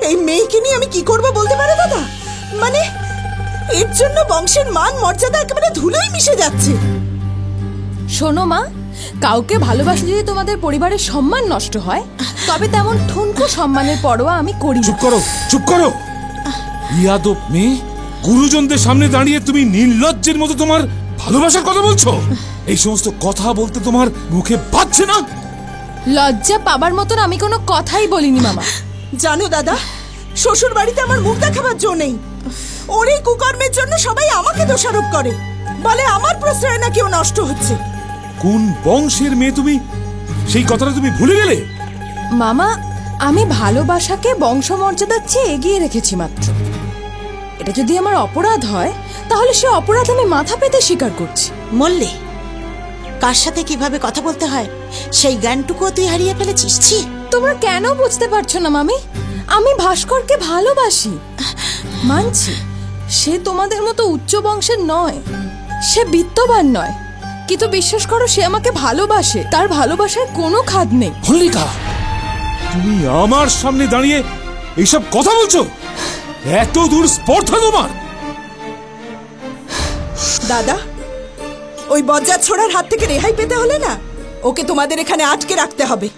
এই মেয়েকে নিয়ে আমি কি করবো বলতে পারো দাদা? মানে এর জন্য বংশের মান মর্যাদা একেবারে ধুলোয় মিশে যাচ্ছে। শোনো মা, কাউকে ভালোবাসলে যদি তোমাদের পরিবারের সম্মান নষ্ট হয়, তবে তেমন ঠুনকো সম্মানের পরোয়া আমি করি না। চুপ করো ইয়াদব মেয়ে। গুরুজনদের সামনে দাঁড়িয়ে তুমি নির্লজ্জের মতো তোমার ভালোবাসার কথা বলছো। এই সমস্ত কথা বলতে তোমার মুখে বাজছে না? লজ্জা পাবার মতন আমি কোনো কথাই বলিনি মামা। জানো দাদা, শ্বশুর বাড়িতে আমার মুখ দেখাবার জো নেই। ওর এই কুকর্মের জন্য সবাই আমাকে দোষারোপ করে, বলে আমার প্রশ্রয় নাকি ও নষ্ট হচ্ছে। কোন বংশের মেয়ে তুমি? সেই কথাটা তুমি ভুলে গেলে? মামা, আমি ভালোবাসাকে বংশমর্যাদার চেয়ে এগিয়ে রেখেছি মাত্র। এটা যদি আমার অপরাধ হয়, তাহলে সে অপরাধ আমি মাথা পেতে স্বীকার করছি। মল্লে, কার সাথে কিভাবে কথা বলতে হয় সেই জ্ঞানটুকুও তুই হারিয়ে ফেলেছিস। ছি, তোমরা কেন বুঝতে পারছো না মামি? আমি ভাস্করকে ভালোবাসি, মানছি। সে তোমাদের মতো উচ্চ বংশের নয়, সে বিত্তবান নয়, কিন্তু বিশ্বাস করো সে আমাকে ভালোবাসে। তার ভালোবাসার কোনো খাদ নেই। মল্লিকা, তুমি আমার সামনে দাঁড়িয়ে এইসব কথা বলছো? এত দূর স্পর্ধা তোমার? দাদা, ওই বজ্জাত ছোড়ার হাত থেকে রেহাই পেতে হলে না ওকে তোমাদের এখানে আটকে রাখতে হবে।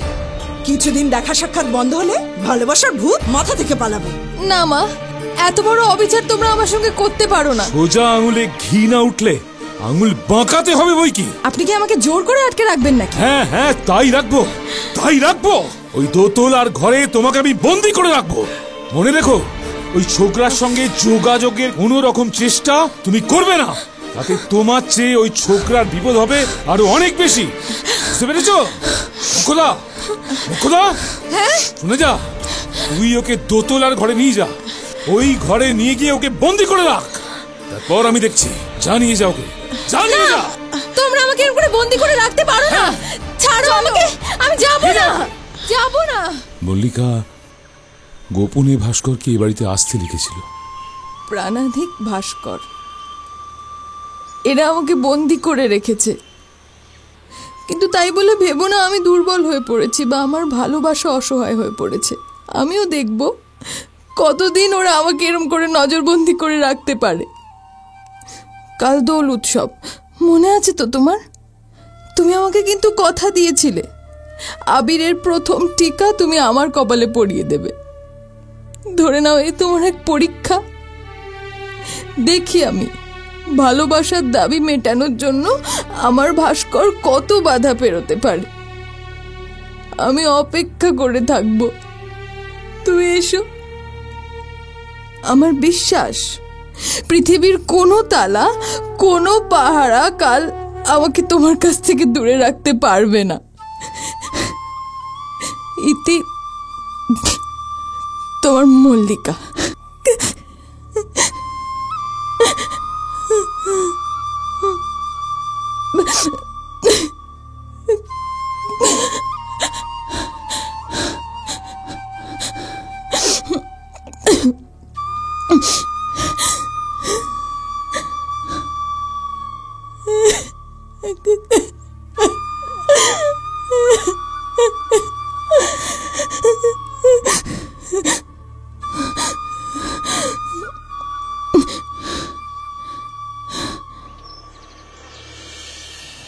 কিছুদিন দেখা সাক্ষাৎ বন্ধ হলে ভালোবাসার ভূত মাথা থেকে পালাবে। না মা, এত বড় অবিচার তোমরা আমার সঙ্গে করতে পারো না। সোজা আঙুলে ঘি না উঠলে আঙুল বাঁকাতে হবে বই কি? আপনি কি আমাকে জোর করে আটকে রাখবেন নাকি? হ্যাঁ, তাই রাখবো। ওই দোতল আর ঘরে তোমাকে আমি বন্দি করে রাখবো। মনে রেখো, ওই ছোকরার সঙ্গে যোগাযোগের কোনো রকম চেষ্টা তুমি করবে না। তাতে তোমার চেয়ে ওই ছোকরার বিপদ হবে আরো অনেক বেশি। বুঝতে পেরেছ? মুখদা, শুনে যা, তুই ওকে দোতলার ঘরে নিয়ে যা। ওই ঘরে নিয়ে গিয়ে ওকে বন্দি করে রাখ। তারপর আমি দেখছি। জানিয়ে যা ওকে, জানিয়ে যা। তোমরা আমাকে এরকম করে বন্দি করে রাখতে পারো না। ছাড়ো আমাকে, আমি যাব না। মল্লিকা গোপনে ভাস্করকে এ বাড়িতে আসতে লিখেছিল। প্রাণাধিক ভাস্কর, এরা আমাকে বন্দি করে রেখেছে। কিন্তু তাই বলে ভেবো না আমি দুর্বল হয়ে পড়েছি বা আমার ভালোবাসা অসহায় হয়ে পড়েছে। আমিও দেখব কতদিন ওরা আমাকে এরম করে নজরবন্দি করে রাখতে পারে। কাল দোল উৎসব, মনে আছে তো তোমার? তুমি আমাকে কিন্তু কথা দিয়েছিলে আবিরের প্রথম টিকা তুমি আমার কপালে পরিয়ে দেবে। ধরে নাও এই তোমার এক পরীক্ষা। দেখি আমি ভালোবাসার দাবি মেটানোর জন্য আমার ভাস্কর কত বাধা পেরোতে পারে। আমি অপেক্ষা করে থাকব, তুমি এসো। আমার বিশ্বাস পৃথিবীর কোনো তালা, কোনো পাহারা কাল আমাকে তোমার কাছ থেকে দূরে রাখতে পারবে না। ইতি তোমার মল্লিকা।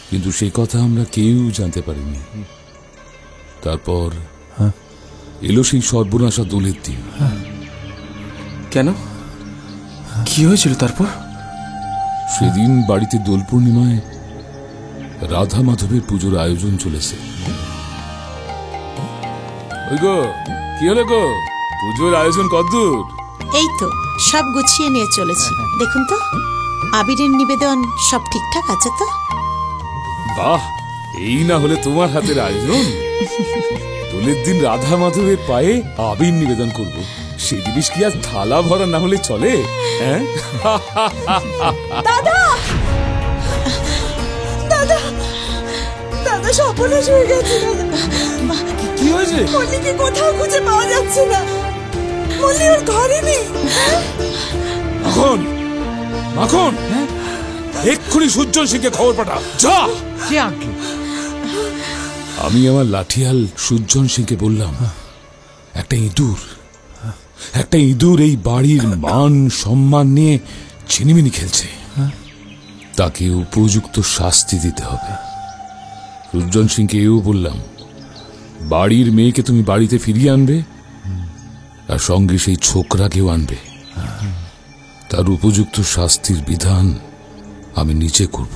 কিন্তু সেই কথা আমরা কেউ জানতে পারিনি। তারপর এলো সেই সর্বনাশা দোলের দিন। কেন, কি হয়েছিল তারপর? সেদিন বাড়িতে দোল পূর্ণিমায় রাধা মাধবের পুজোর আয়োজন চলেছে। ওই গো, কি হলো গো, পুজোর আয়োজন কতদূর? এই তো সব গুছিয়ে নিয়ে চলেছি। দেখুন তো আবিরের নিবেদন সব ঠিকঠাক আছে তো? বাহ, এই না হলে তোমার হাতের আয়োজন। দোলের দিন রাধা মাধবের পায়ে আবির নিবেদন করব, সেই জিনিস কি আর থালা ভরা না হলে চলে? হ্যাঁ দাদা, দাদা, দাদা সর্বনাশ হয়ে গেছে। কি হয়েছে? মল্লিকে কোথাও খুঁজে পাওয়া যাচ্ছে না। মল্লি ওর ঘরে নেই। মাখন, মাখন, এক্ষুনি সুজন সিংকে খবর পাঠা, যা। আমি আমার লাঠিয়াল সুজন সিংকে বললাম, একটা ইঁদুর এই বাড়ির মান সম্মান নিয়ে ছিনিমিনি খেলছে, তাকে উপযুক্ত শাস্তি দিতে হবে। সুজন সিংকে এও বললাম, বাড়ির মেয়েকে তুমি বাড়িতে ফিরিয়ে আনবে, আর সঙ্গে সেই ছোকরাকেও আনবে। তার উপযুক্ত শাস্তির বিধান আমি নিজে করব।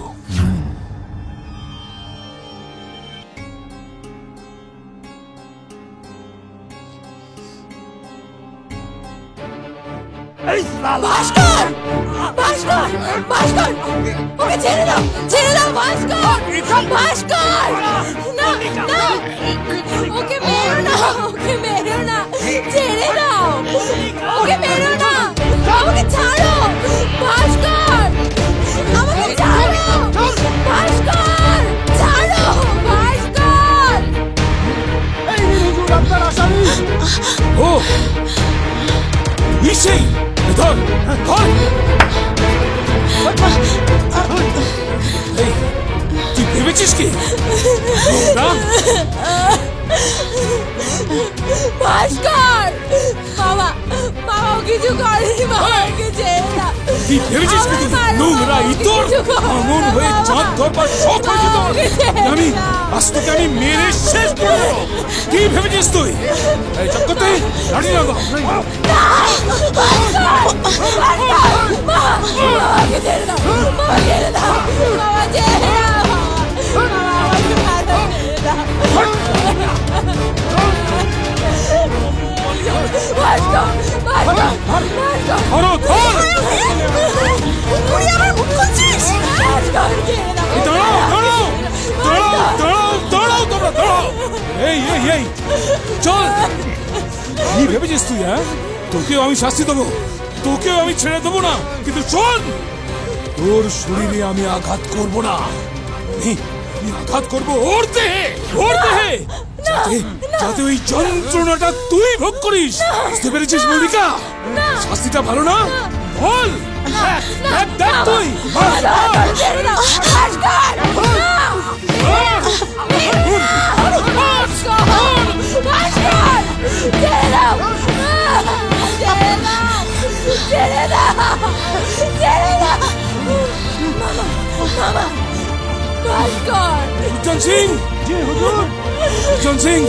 ভাস্কর, ভাস্কর, ভাস্কর, ওকে ছেড়ে দাও, ছেড়ে দাও ভাস্কর, ভাস্কর, না, না, ওকে মেরো না, ওকে মেরো না, ছেড়ে দাও, ওকে মেরো না, আমাকে ছাড়ো, ভাস্কর, আমাকে ছাড়ো, ভাস্কর, ছাড়ো, ভাস্কর। ও নিশ্চয়ই, ধর, ধর। তুই ভেবেছিস কি ভাস্কর? বাবা, বাবা কিছু করেনি, বাবাকে ছেড়ে দাও। তুই ভেবেছিস কি নোংরা ইতর এমন হয়ে চাঁদ ধরবার শখ হয়েছে তোর? আমি আজ তোকে আমি মেরে শেষ করে দেবো। কি ভেবেছিস তুই? এই চক্করতে লাঠি লাগো। বাবাকে ছেড়ে দাও, বাবা ছেড়ে দাও, বাবা ছেড়ে দাও, বাবা আমাকে মারো, ছেড়ে দাও। ভাস্কর, ভাস্কর, ধরো, ধর। তুই আমার মুখ খুলছিস? ভাস্কর, ছেড়ে দাও। দাঁড়াও, দাঁড়াও, দাঁড়াও, দাঁড়াও, দাঁড়াও, তোমরা দাঁড়াও। এই, এই, এই, চল। কি ভেবেছিস তুই? হ্যাঁ, তোকেও আমি শাস্তি দেবো, তোকেও আমি ছেড়ে দেবো না, কিন্তু শোন, তোর শরীরে আমি আঘাত করব না, আমি আঘাত করব ওর দেহে, ওর দেহে, যাতে ওই যন্ত্রণাটা তুই ভোগ করিস। বুঝতে পেরেছিস মল্লিকা? শাস্তিটা ভালো না? বল, দেখ তুই। ভাস্কর! সুজন সিং, জি হুজুর। সুজন সিং,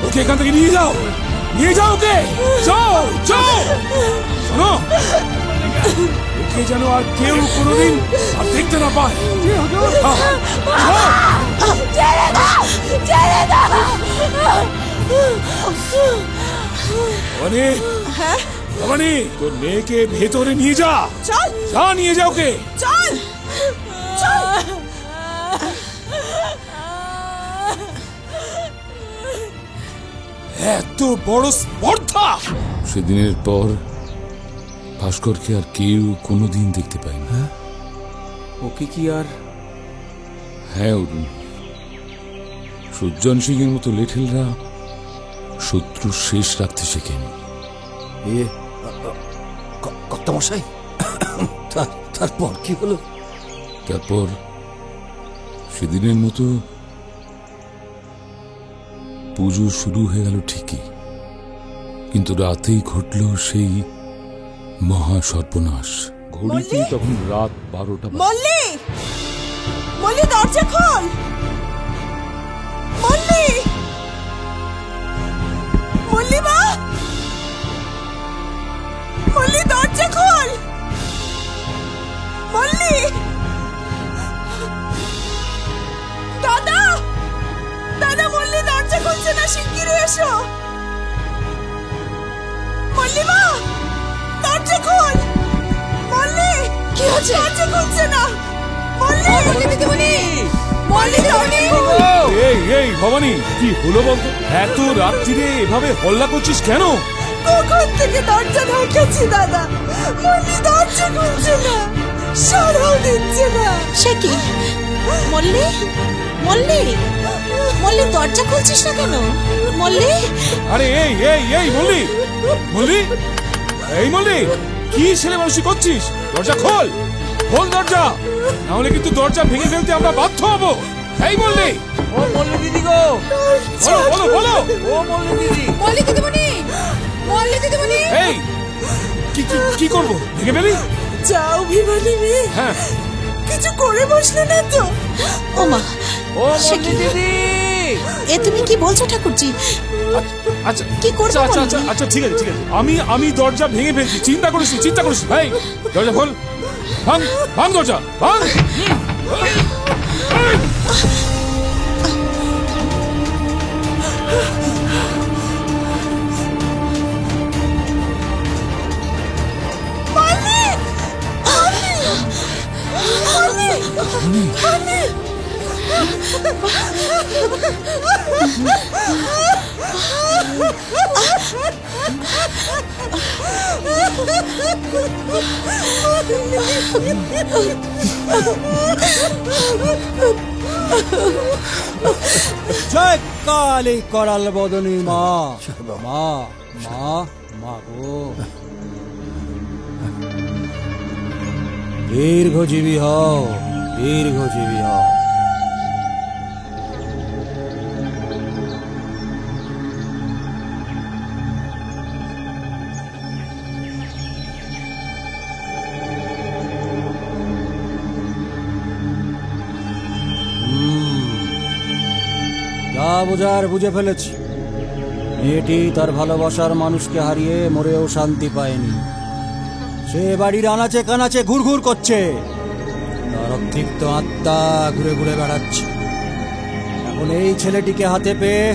ওকে এখান থেকে নিয়ে যাও, নিয়ে যাও ওকে, যাও যাও। শোনো, ওকে যেন আর কেউ কোনোদিন আর দেখতে না পায়। ছেড়ে দাও, ছেড়ে দাও। ভবানী, ভবানী, তোর মেয়েকে ভেতরে নিয়ে যা। চল, যা, নিয়ে যাও ওকে। চল চল। এত বড় স্পর্ধা! সেদিনের পর ভাস্করকে আর কেউ কোনোদিন দেখতে পায়নি। ওকে কি আর? হ্যাঁ অরুণ, সুজন সিং এর মতো লেঠেলরা শত্রু শেষ রাখতে শেখেনি। কর্তামশাই, তারপর কি হলো? তারপর সেদিনের মতো পুজো শুরু হয়ে গেল ঠিকই, কিন্তু রাতেই ঘটল সেই মহা সর্বনাশ। ঘড়িতে তখন রাত 12টা। মল্লি, মল্লি দরজা খোল। মল্লি, মল্লি মা, মল্লি দরজা খোল। মল্লি, দাদা, দাদা, মল্লি দরজা খুলছে না, শিগগিরই এসো। মল্লি মা, দরজা খোল। মল্লি, কি হচ্ছে? দরজা খুলছে না। মল্লি, মল্লি দিদিমণি, মল্লি দিদিমণি। এই এই ভবানী, কি হলো বলতো? এত রাত্রিরে এভাবে হল্লা করছিস কেন? কখন থেকে দরজা ঢাকাচ্ছি দাদা, মল্লি দরজা খুলছে না, সাড়াও দিচ্ছে না। সে কি? মল্লি, মল্লি, মল্লি দরজা খুলছিস না কেন? মল্লি, আরে এই এই এই মল্লি, মল্লি, এই মল্লি, কি ছেলে মানুষই করছিস? দরজা খোল, খোল দরজা, না হলে কিন্তু দরজা ভেঙে ফেলতে আমরা বাধ্য হব। এই মল্লি, ও মল্লি দিদি গো, বলো বলো বলো। ও মল্লি দিদি, মল্লি দিদিমণি, মল্লি দিদিমণি। এই কি কি কি করবো? ভেঙে ফেলি? যাও ভিমানি মেয়ে, হ্যাঁ, কিছু করে বসলে না তো? ও মা, ও মল্লি দিদি। এ তুমি কি বলছো ঠাকুরজি? আচ্ছা কি করবো? আচ্ছা আচ্ছা আচ্ছা, ঠিক আছে ঠিক আছে, আমি দরজা ভেঙে ফেলছি, চিন্তা করিস নি, চিন্তা করিস নি। ভাই দরজা খোল, ভাঙ ভাঙ দরজা, ভাঙ। জয় কালী করাল বদনী মা, মা মা মা গো, দীর্ঘজীবী হও, দীর্ঘজীবী হও। যা বোঝার বুঝে ফেলেছি। মেয়েটি তার ভালোবাসার মানুষকে হারিয়ে মরেও শান্তি পায়নি। সে বাড়ির আনাচে কানাচে ঘুরঘুর করছে, তার অতৃপ্ত আত্মা ঘুরে ঘুরে বেড়াচ্ছে। এখন এই ছেলেটিকে হাতে পেয়ে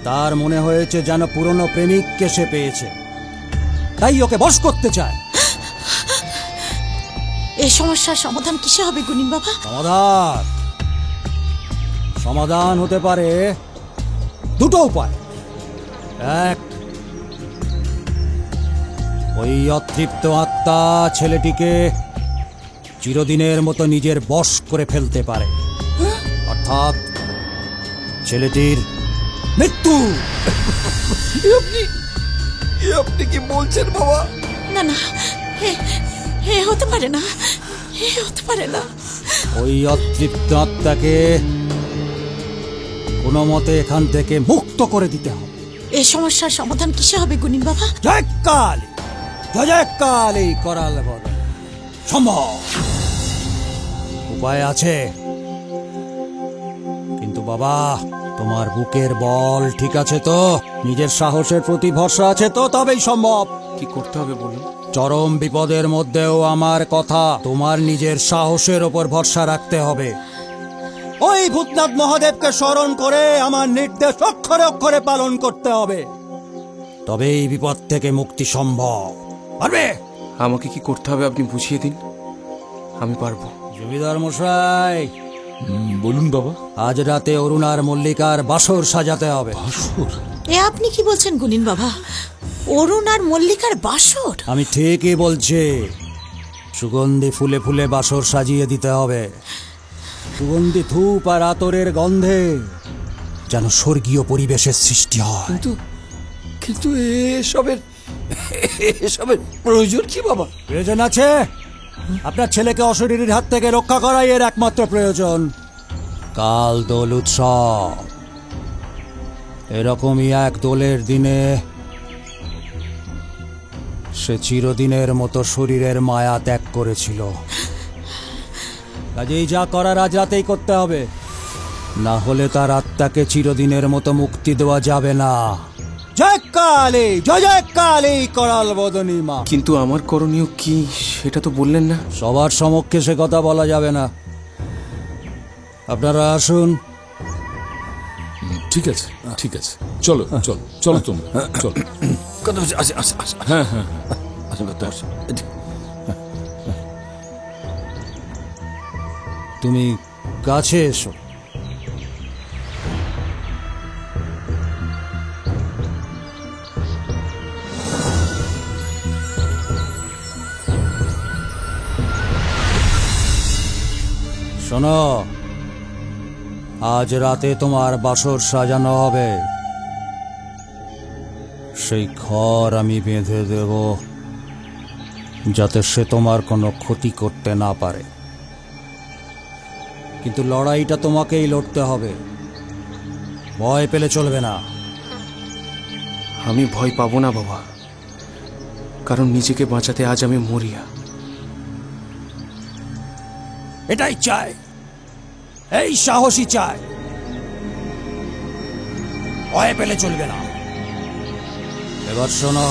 তার মনে হয়েছে যেন পুরনো প্রেমিককে সে পেয়েছে, তাই ওকে বশ করতে চায়। এই সমস্যার সমাধান কিসে হবে গুনিন বাবা? সমাধান হতে পারে দুটো উপায়। এক, ওই অতৃপ্ত আত্মা ছেলেটিকে চিরদিনের মতো নিজের বশ করে ফেলতে পারে, অর্থাৎ ছেলেটির মৃত্যু। আপনি কি বলছেন বাবা? না না, হে হতে পারে না, হে হতে পারে না। ওই অতৃপ্ত আত্মাকে কোনো মতে এখান থেকে মুক্ত করে দিতে হবে। এই সমস্যার সমাধান কিসে হবে গুনিন বাবা? জয় কালী, জয় কালী করাল বদন। সম্ভব, উপায় আছে। বাবা, তোমার বুকের বল ঠিক আছে তো? নিজের সাহসের প্রতি ভরসা আছে তো? তবেই সম্ভব। কি করতে হবে বলুন। চরম বিপদের মধ্যেও আমার কথা, তোমার নিজের সাহসের ওপর ভরসা রাখতে হবে। ওই ভূতনাথ মহাদেবকে স্মরণ করে আমার নির্দেশ অক্ষরে অক্ষরে পালন করতে হবে, তবেই বিপদ থেকে মুক্তি সম্ভব। পারবে? আমাকে কি করতে হবে আপনি বুঝিয়ে দিন, আমি পারবো। জমিদার মশাই, বলুন বাবা। আজ রাতে অরুণার মল্লিকার বাসর সাজাতে হবে। বাসর? এ আপনি কি বলছেন গুনিন বাবা? অরুণ আর মল্লিকার বাসর? আমি ঠিকই বলছি। সুগন্ধি ফুলে ফুলে বাসর সাজিয়ে দিতে হবে। সুগন্ধি ধূপ আর আতরের গন্ধে যেন স্বর্গীয় পরিবেশের সৃষ্টি হয়। কিন্তু এসবের প্রয়োজন কি বাবা? প্রয়োজন আছে। আপনার ছেলেকে অশরীরীর হাত থেকে রক্ষা করাই এর একমাত্র প্রয়োজন। কাল দোল উৎসব, এরকমই এক দোলের দিনে সে চিরদিনের মতো শরীরের মায়া ত্যাগ করেছিল। কাজেই যা করার আজ রাতেই করতে হবে, না হলে তার আত্মাকে চিরদিনের মতো মুক্তি দেওয়া যাবে না। জয় কালী, জয় জয় কালী, করাল বদনী মা। কিন্তু আমার করণীয় কি সেটা তো বললেন না। সবার সমক্ষে সে কথা বলা যাবে না। আপনারা আসুন। ঠিক আছে, ঠিক আছে, চলো চলো চলো তোমরা চলো। হ্যাঁ হ্যাঁ, তুমি কাছে এসো। শোনো, আজ রাতে তোমার বাসর সাজানো হবে। সেই ঘর আমি বেঁধে দেব, যাতে সে তোমার কোনো ক্ষতি করতে না পারে। কিন্তু লড়াইটা তোমাকেই লড়তে হবে, ভয় পেলে চলবে না। আমি ভয় পাবো না বাবা, কারণ নিজেকে বাঁচাতে আজ আমি মরিয়া। এটাই চাই, এই সাহসী চাই। ভয় পেলে চলবে না। এবার শোনো,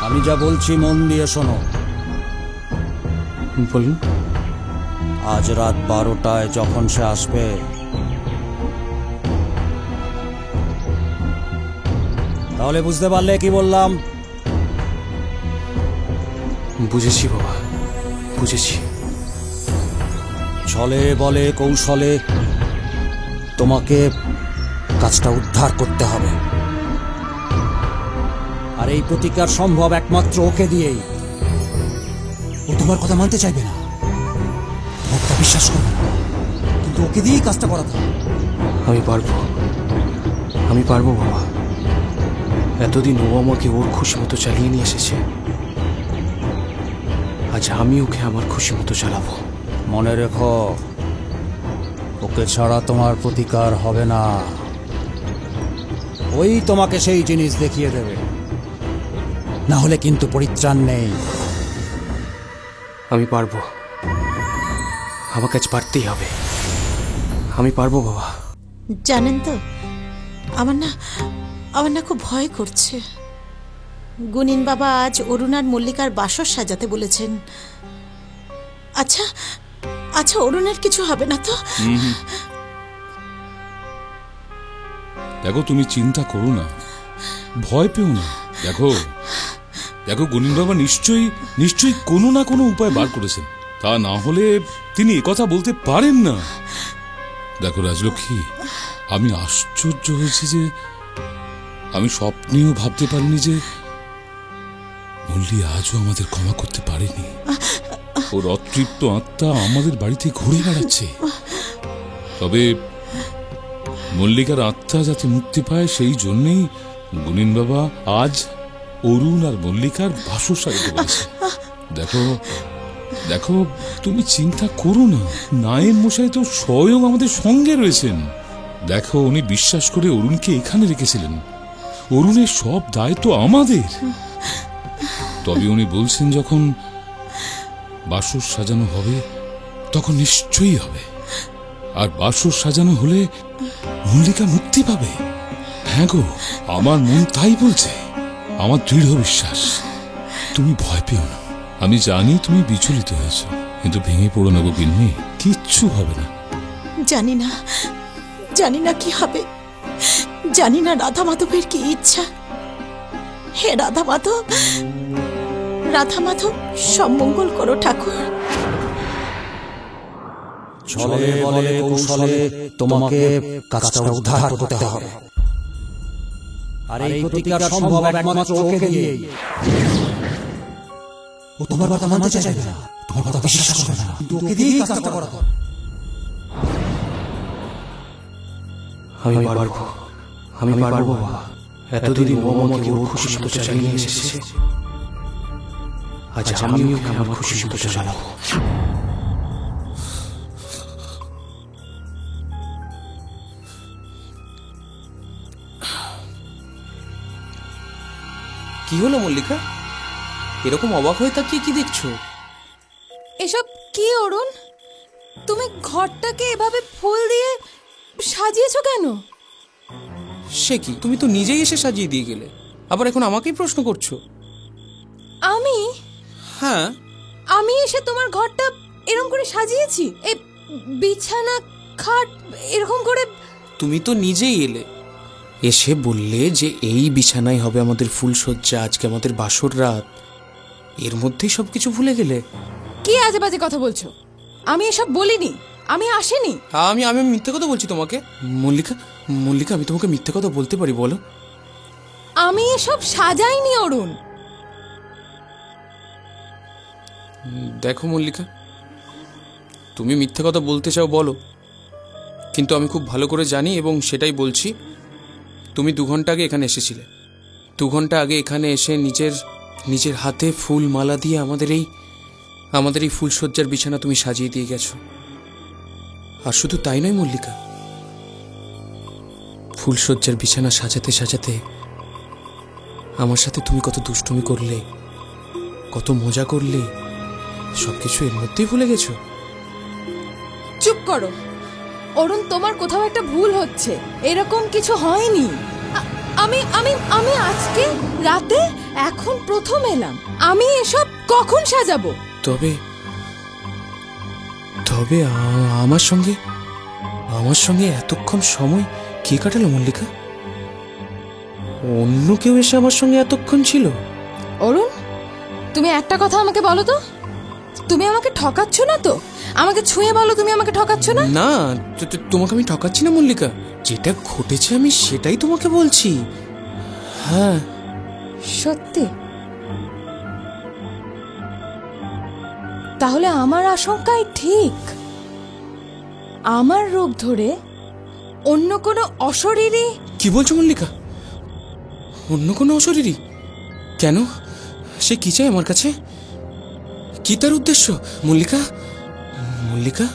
আমি যা বলছি মন দিয়ে শোনো। বলুন। আজ রাত 12টায় যখন সে আসবে, তাহলে বুঝতে পারলে কি বললাম? বুঝেছি বাবা, বুঝেছি। ছলে বলে কৌশলে তোমাকে কাজটা উদ্ধার করতে হবে, আর এই প্রতিকার সম্ভব একমাত্র ওকে দিয়েই। ও তোমার কথা মানতে চাইবে না, তোমার কথা বিশ্বাস করবে না, কিন্তু ওকে দিয়েই কাজটা করাতে হবে। আমি পারবো, আমি পারবো বাবা। এতদিন ও আমাকে ওর খুশি মতো চালিয়ে নিয়ে এসেছে, আজ আমি ওকে আমার খুশি মতো চালাবো। মনে রেখো, ওকে ছাড়া তোমার প্রতিকার হবে না। ওই তোমাকে সেই জিনিস দেখিয়ে দেবে, না হলে কিন্তু পরিত্রাণ নেই। আমি পারবো, আমার কাছে পারতেই হবে। আমি পারবো বাবা। জানেন তো, আমার না খুব ভয় করছে। গুনিন বাবা আজ অরুণ আর মল্লিকার বাসর সাজাতে বলেছেন। আচ্ছা আচ্ছা, অরুণের কিছু হবে না তো? দেখো, তুমি চিন্তা করো না, ভয় পেও না। দেখো দেখো, গুনিন বাবা নিশ্চয়ই কোনো না কোনো উপায় বার করেছেন। তা না হলে তিনি একথা বলতে পারেন না। দেখো রাজলক্ষ্মী, আমি আশ্চর্য হয়েছি যে আমি স্বপ্নেও ভাবতে পারিনি যে মল্লি আজও আমাদের ক্ষমা করতে পারেনি। ওর অতৃপ্ত আত্মা আমাদের বাড়িতে ঘুরে বেড়াচ্ছে। তবে মল্লিকার আত্মা যাতে মুক্তি পায়, সেই জন্যেই গুনিন বাবা আজ অরুণ আর মল্লিকার বাসর সাজাতে বলেছে। দেখো দেখো, তুমি চিন্তা করো না, নায়েব মশাই তো স্বয়ং আমাদের সঙ্গে রয়েছেন। দেখো, উনি বিশ্বাস করে অরুণকে এখানে রেখেছিলেন। অরুণের সব দায়িত্ব আমাদের। তবে উনি বলছেন যখন বাসর সাজানো হবে, তখন নিশ্চয়ই হবে। আর বাসর সাজানো হলে মল্লিকা মুক্তি পাবে। হ্যাঁ গো, আমার মন তাই বলছে, আমার দৃঢ় বিশ্বাস। তুমি ভয় পেও না, আমি জানি তুমি বিচলিত হয়েছ, কিন্তু ভেঙে পড়ো না গো গিন্নি, কিচ্ছু হবে না। জানি না কি হবে, জানি না রাধা মাধবের কি ইচ্ছা। হে রাধা মাধব সব মঙ্গল করো ঠাকুর। ছলে বলে কৌশলে তোমাকে কাজটা উদ্ধার করতে হবে, আর এই প্রতিকার সম্ভব একমাত্র ওকে দিয়ে। ও তোমার কথা মানতে চাইবে না, তোমার কথা বিশ্বাস করবে না, কিন্তু ওকে দিয়েই কাজটা করাতে হবে। আমি পারবো বাবা। এতদিন ও আমাকে ওর খুশি মতো চালিয়ে নিয়ে এসেছে, আজ আমিও ওকে আমার খুশি মতো চালাবো। কি হলো মল্লিকা, এরকম অবাক হয়ে তাকিয়ে কি দেখছো? এসব কি অরুণ, তুমি ঘরটাকে এভাবে ফুল দিয়ে সাজিয়েছো কেন? সে কি, তুমি তো নিজেই এসে সাজিয়ে দিয়ে গেলে, আবার এখন আমাকেই প্রশ্ন করছো? আমি? হ্যাঁ, আমি এসে তোমার ঘরটা এরকম করে সাজিয়েছি? এই বিছানা খাট এরকম করে? তুমি তো নিজেই এলে, এসে বললে যে এই বিছানায় হবে আমাদের ফুলসজ্জা, আজকে আমাদের বাসর রাত, এর মধ্যেই সবকিছু ভুলে গেলে। কি আজে বাজে কথা বলছো? আমি এসব বলিনি, আমি আসিনি। আমি মিথ্যে কথা বলছি তোমাকে? মল্লিকা আমি তোমাকে মিথ্যে কথা বলতে পারি বলো? আমি এসব সাজাইনি অরুণ। দেখো মল্লিকা, তুমি মিথ্যে কথা বলতে চাও বলো, কিন্তু আমি খুব ভালো করে জানি এবং সেটাই বলছি। তুমি 2 ঘন্টা আগে এখানে এসেছিলে, 2 ঘন্টা আগে এখানে এসে নিজের হাতে ফুল মালা দিয়ে আমাদের এই ফুলসজ্জার বিছানা তুমি সাজিয়ে দিয়ে গেছো। আর শুধু তাই নয় মল্লিকা, ফুলসজ্জার বিছানা সাজাতে সাজাতে আমার সাথে তুমি কত দুষ্টুমি করলে, কত মজা করলে, সবকিছু এর মধ্যেই ভুলে গেছো। চুপ করো অরুণ, তোমার কোথাও একটা ভুল হচ্ছে, এরকম কিছু হয়নি। আমি আজকে রাতে এখন প্রথম এলাম, আমি এসব কখন সাজাবো? তবে আমার সঙ্গে এতক্ষণ সময় কে কাটালো মল্লিকা? অন্য কেউ এসে আমার সঙ্গে এতক্ষণ ছিল? অরুণ, তুমি একটা কথা আমাকে বলো তো, তুমি আমাকে ঠকাচ্ছ না তো? আমাকে ছুঁয়ে বলো, তুমি আমাকে ঠকাচ্ছ না? না, তোমাকে আমি ঠকাচ্ছি না মল্লিকা, যেটা ঘটেছে আমি সেটাই তোমাকে বলছি। হ্যাঁ সত্যি? তাহলে আমার আশঙ্কাই ঠিক, আমার রূপ ধরে অন্য কোনো অশরীরী। কি বলছো মল্লিকা? অন্য কোনো অশরীরী? কেন? সে কি চায় আমার কাছে? কি তার উদ্দেশ্য? মল্লিকা,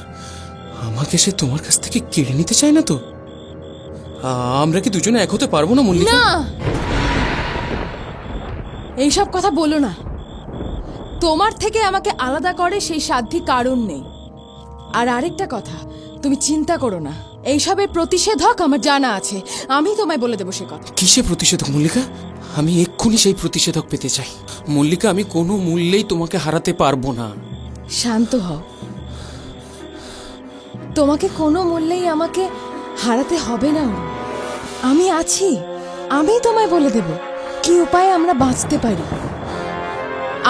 আমাকে সে তোমার কাছ থেকে কেড়ে নিতে চায় না তো? আমরা কি দুজনে এক হতে পারবো না মল্লিকা? না, এইসব কথা বলো না। তোমার থেকে আমাকে আলাদা করে সেই সাধ্য কারণ নেই। আর আরেকটা কথা, তুমি চিন্তা করো না, এইসবের প্রতিষেধক আমার জানা আছে, আমি তোমায় বলে দেবো সে কথা। কিসে প্রতিষেধক মল্লিকা? আমি এক্ষুনি সেই প্রতিষেধক পেতে চাই মল্লিকা, আমি কোনো মূল্যেই তোমাকে হারাতে পারবো না। শান্ত হও, তোমাকে কোনো মূল্যেই আমাকে হারাতে হবে না। আমি আছি, আমি তোমায় বলে দেব কি উপায়ে আমরা বাঁচতে পারি।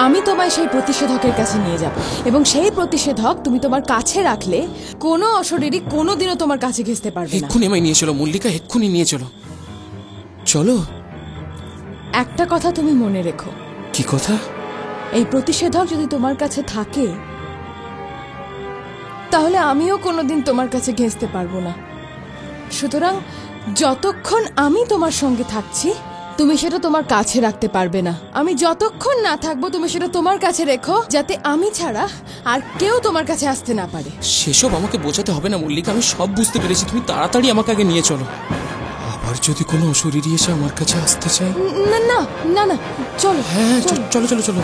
আমি তোমায় সেই প্রতিষেধকের কাছে নিয়ে যাব, এবং সেই প্রতিষেধক তুমি তোমার কাছে রাখলে কোনো অশরীরী কোনোদিনও তোমার কাছে ঘেঁষতে পারবে না। এক্ষুনি আমায় নিয়ে চলো মল্লিকা, এক্ষুনি নিয়ে চলো। চলো। একটা কথা তুমি মনে রেখো। কি কথা? এই প্রতিষেধক যদি তোমার কাছে থাকে তাহলে আমিও কোনোদিন তোমার কাছে ঘেঁষতে পারবো না। সুতরাং যতক্ষণ আমি তোমার সঙ্গে থাকছি তুমি সেটা তোমার কাছে রাখতে পারবে না। আমি যতক্ষণ না থাকবো তুমি সেটা তোমার কাছে রেখো, যাতে আমি ছাড়া আর কেউ তোমার কাছে আসতে না পারে। সেসব আমাকে বোঝাতে হবে না মল্লিকা, আমি সব বুঝতে পেরেছি। তুমি তাড়াতাড়ি আমাকে আগে নিয়ে চলো। আবার যদি কোনো অশরীরী এসে আমার কাছে আসতে চায়? না না না না, চলো। হ্যাঁ চলো চলো চলো।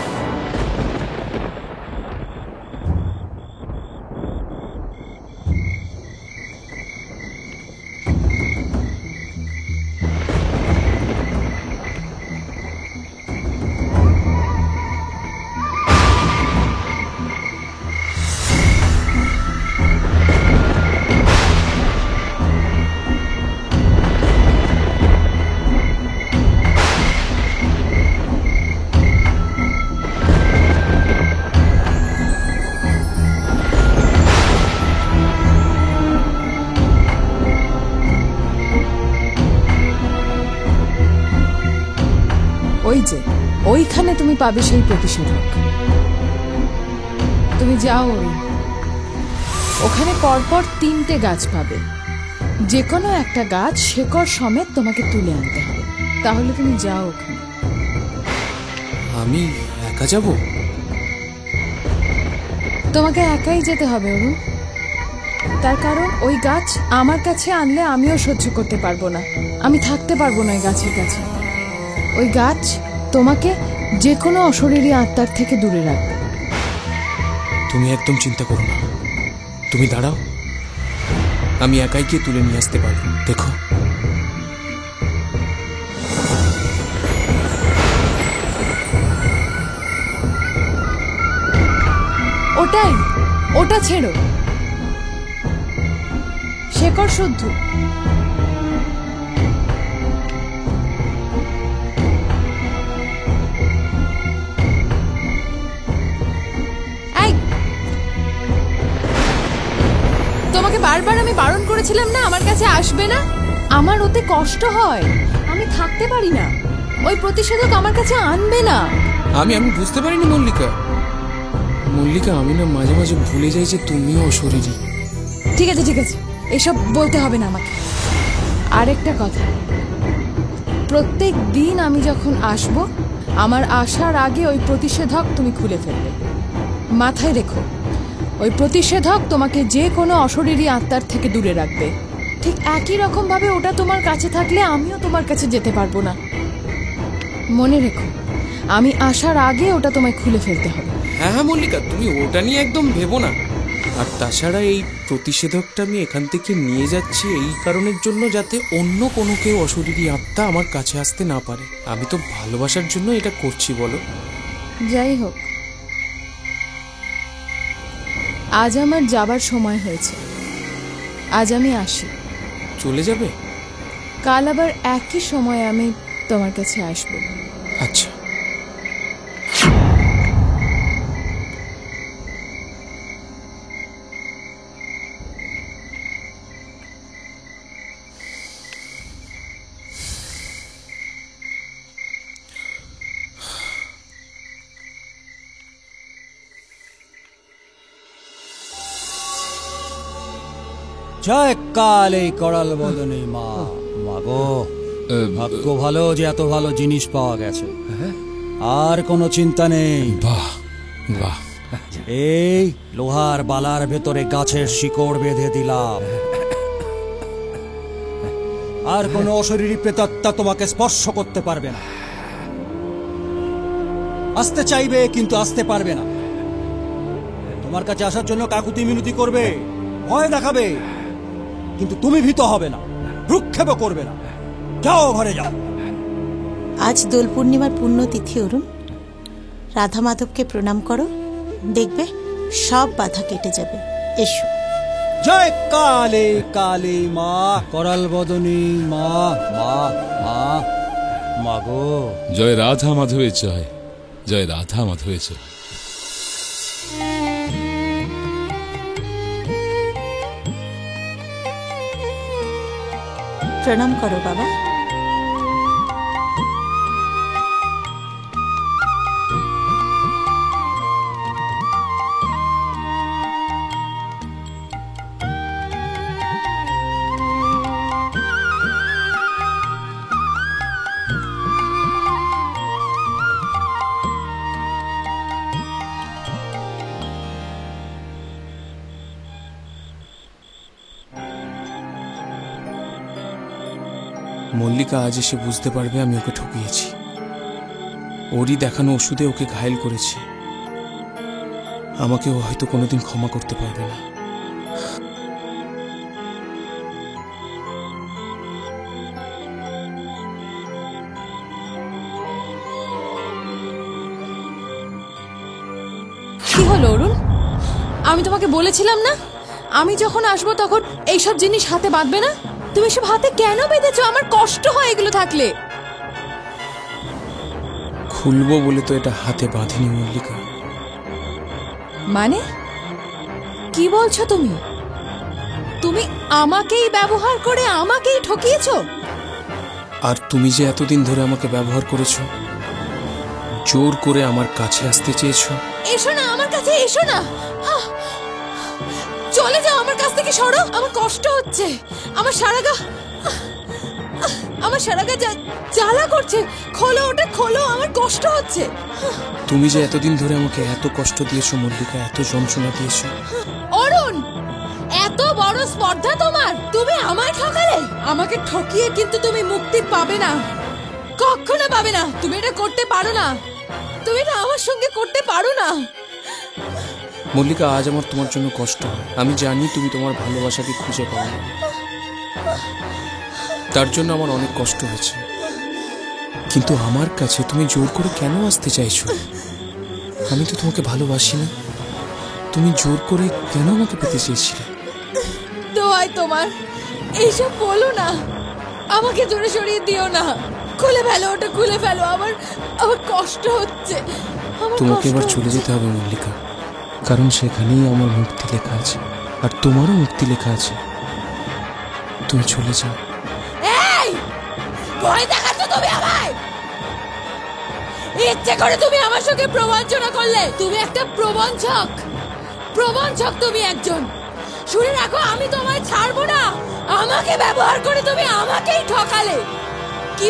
ওইখানে তুমি পাবে সেই প্রতিষেধক। তুমি যাও অরুণ, ওখানে পরপর 3টে গাছ পাবে। যে কোনো একটা গাছ শেকড় সমেত তোমাকে তুলে আনতে হবে। তাহলে তুমি যাও ওখানে। আমি একা যাব? তোমাকে একাই যেতে হবে অরুণ। তার কারণ ওই গাছ আমার কাছে আনলে আমিও সহ্য করতে পারবো না, আমি থাকতে পারবো না ওই গাছের কাছে। ওই গাছ তোমাকে যে কোনো অশরীরী আত্মার থেকে দূরে রাখবে। তুমি একদম চিন্তা করো না, তুমি দাঁড়াও, আমি একাই গিয়ে তুলে নিয়ে আসতে পারবো। দেখো, ওটাই, ওটা ছেড়ো, শেকড় শুদ্ধ। তোমাকে বারবার আমি বারণ করেছিলাম না আমার কাছে আসবে না? আমার ওতে কষ্ট হয়, আমি থাকতে পারি না। ওই প্রতিষেধক আমার কাছে আনবে না। আমি বুঝতে পারিনি মল্লিকা। মল্লিকা, আমি না মাঝে মাঝে ভুলে যাই যে তুমিও অশরীরী। ঠিক আছে ঠিক আছে, এসব বলতে হবে না আমাকে। আরেকটা কথা, প্রত্যেক দিন আমি যখন আসব, আমার আসার আগে ওই প্রতিষেধক তুমি খুলে ফেলবে। মাথায় রেখো, ওই প্রতিষেধক তোমাকে যে কোনো অশরীরী আত্মার থেকে দূরে রাখবে। ঠিক একই রকম ভাবে ওটা তোমার কাছে থাকলে আমিও তোমার কাছে যেতে পারবো না। মনে রেখো, আমি আসার আগে ওটা তোমায় খুলে ফেলতে হবে। হ্যাঁ হ্যাঁ মল্লিকা, তুমি ওটা নিয়ে একদম ভেবো না। আর তাছাড়া এই প্রতিষেধকটা আমি এখান থেকে নিয়ে যাচ্ছি এই কারণের জন্য, যাতে অন্য কোনো কেউ অশরীরী আত্মা আমার কাছে আসতে না পারে। আমি তো ভালোবাসার জন্য এটা করছি, বলো। যাই হোক, আজ আমার যাবার সময় হয়েছে, আজ আমি আসি। চলে যাবে? কাল আবার একই সময় আমি তোমার কাছে আসবো। আচ্ছা। জয় কালী করাল বদনী মা। মাগো, ভাগ্য ভালো যে এত ভালো জিনিস পাওয়া গেছে, আর কোনো চিন্তা নেই। বাহ বাহ। এই লোহার বালার ভেতরে গাছের শিকড় বেঁধে দিলাম, আর কোনো অশরীরী প্রেতাত্মা তোমাকে স্পর্শ করতে পারবে না। আসতে চাইবে কিন্তু আসতে পারবে না। তোমার কাছে আসার জন্য কাকুতি মিনতি করবে, ভয় দেখাবে, কিন্তু তুমি ভীত হবে না, ভ্রুক্ষেপও করবে না। যাও, ঘরে যাও। আজ দোল পূর্ণিমার পুণ্যতিথি অরুণ, রাধা মাধবকে প্রণাম করো, দেখবে সব বাধা কেটে যাবে। এসো। জয় কালী কালী মা, করাল বদনী মা। মা মা মাগো। জয় রাধা মাধবের জয়, জয় রাধা মাধবের জয়। প্রণাম করো বাবা। মল্লিকা আজ এসে বুঝতে পারবে আমি ওকে ঠকিয়েছি। ওরই দেখানো ওষুধে ওকে ঘায়েল করেছি। আমাকে ও হয়তো কোনোদিন ক্ষমা করতে পারবে না। কি হলো অরুণ? আমি তোমাকে বলেছিলাম না আমি যখন আসবো তখন এইসব জিনিস হাতে বাঁধবে না? তুমি সব হাতে কেন বেঁধেছো? আমার কষ্ট হয় এগুলো থাকলে। খুলবো বলে তো এটা হাতে বাঁধিনি মল্লিকা। মানে কি বলছো তুমি? তুমি আমাকেই ব্যবহার করে আমাকেই ঠকিয়েছো। আর তুমি যে এতদিন ধরে আমাকে ব্যবহার করেছো, জোর করে আমার কাছে আসতে চেয়েছো। এসো না আমার কাছে, এসো না, চলে যাও আমার কাছ থেকে, সরো, আমার কষ্ট হচ্ছে, আমার সারা গা জ্বালা করছে, খোলো ওটা খোলো, আমার কষ্ট হচ্ছে। তুমি যে এতদিন ধরে আমাকে এত কষ্ট দিয়েছো মল্লিকা, এত যন্ত্রণা দিয়েছো। অরুণ, এত বড় স্পর্ধা তোমার, তুমি আমায় ঠকালে। আমাকে ঠকিয়ে কিন্তু তুমি মুক্তি পাবে না, কখনো পাবে না। তুমি এটা করতে পারো না, তুমি এটা আমার সঙ্গে করতে পারো না। মল্লিকা, আজ আমার তোমার জন্য কষ্ট হয়। আমি জানি তুমি তোমার ভালোবাসাকে খুঁজে পাও না, তার জন্য আমার অনেক কষ্ট হয়েছে। কিন্তু আমার কাছে তুমি জোর করে কেন আসতে চাইছো? আমি তো তোমাকে ভালোবাসি না, তুমি জোর করে কেন আমাকে পেতে চেয়েছিলে? দোয়াই তোমার, এইসব বলো না, আমাকে জোরে সরিয়ে দিও না, খুলে ফেলো ওটা, খুলে ফেলো, আমার কষ্ট হচ্ছে। তোমাকে এবার চলে যেতে হবে মল্লিকা, কারণ সেখানেই আমার মুক্তি লেখা আছে, আর তোমারও মুক্তি লেখা আছে। তুমি চলে যাও। এই, ভয় দেখাচ্ছ তুমি আমায়, ইচ্ছে করে তুমি আমার সঙ্গে প্রবঞ্চনা করলে। তুমি একটা প্রবঞ্চক, তুমি একজন। শুনে রাখো, আমি তোমায় ছাড়বো না। আমাকে ব্যবহার করে তুমি আমাকেই ঠকালে। কি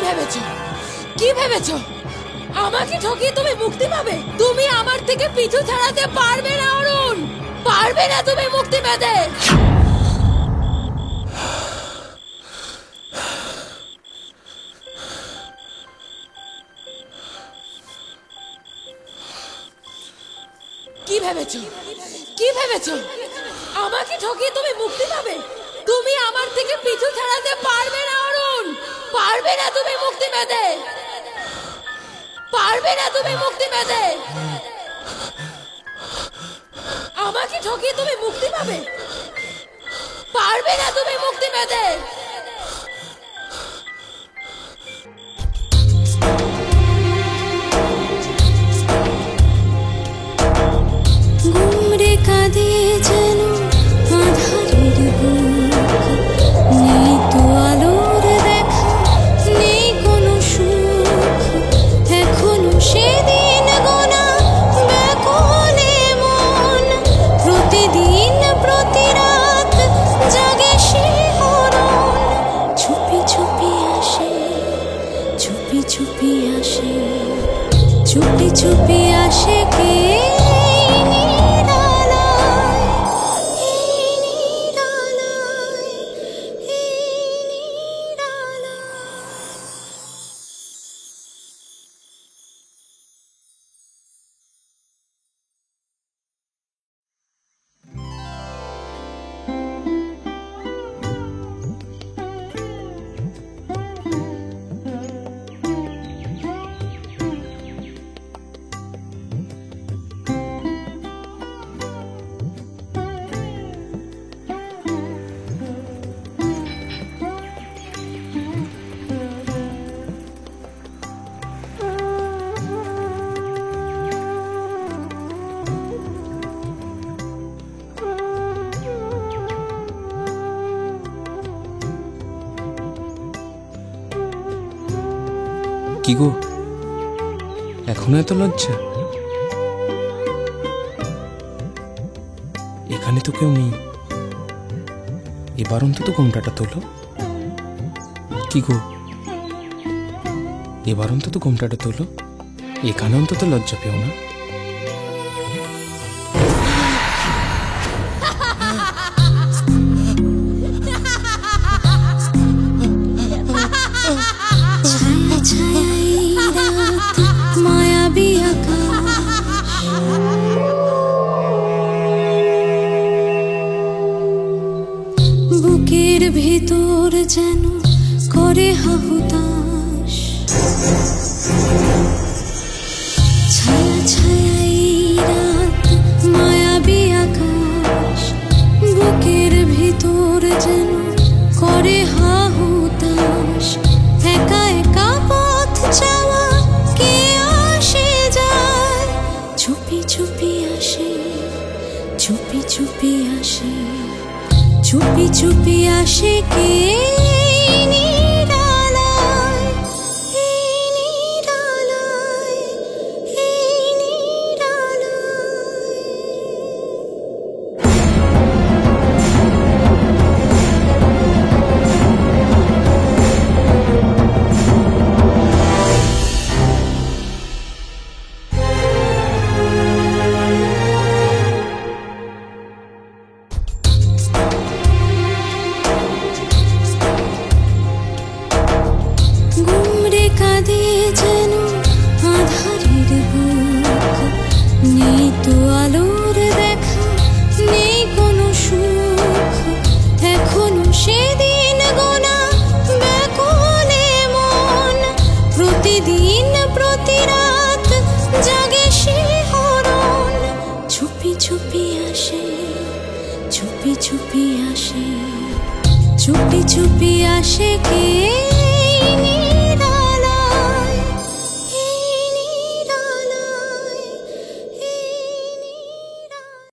ভেবেছো আমাকে ঠকিয়ে তুমি মুক্তি পাবে? তুমি আমার থেকে পিছু ছাড়াতে পারবে না অরুণ, পারবে না তুমি মুক্তি পেতে। কি ভেবেছো আমাকে ঠকিয়ে তুমি মুক্তি পাবে? তুমি আমার থেকে পিছু ছাড়াতে পারবে না অরুণ, পারবে না তুমি মুক্তি পেতে, পারবে না তুমি মুক্তি পেতে। আমাকে ঠকিয়ে তুমি মুক্তি পাবে, পারবে না তুমি মুক্তি পেতে। ঘুমরে কাঁদে যেন আধারের বুক, নেই তো আলোর দেখা, নেই কোনো সুখ, এখনো সেদিন গোনা ব্যাকুলে মন, প্রতিদিন প্রতি রাত জাগে শিহরণ, চুপি চুপি আসে, চুপি চুপি আসে, চুপি চুপি আসে কে? কি গো, এখনো এত লজ্জা? এখানে তো কেউ নেই, এবার অন্তত ঘোমটাটা তোলো। কি গো, এবার অন্তত ঘোমটাটা তোলো, এখানে অন্তত লজ্জা পেও না। বুকের ভেতর যেন করে হাহুতাশ, ছায়া ছায়া রাত মায়াবী আকাশ, বুকের ভেতর যেন করে হাহুতাশ, একা একা পথ চাওয়া কে আসে যায়, চুপি চুপি আসে, চুপি চুপি আসে, চুপি চুপি আসে কে? নিরালায়, নিরালায়, আসে, চুপি চুপি আসে, চুপি চুপি আসে কে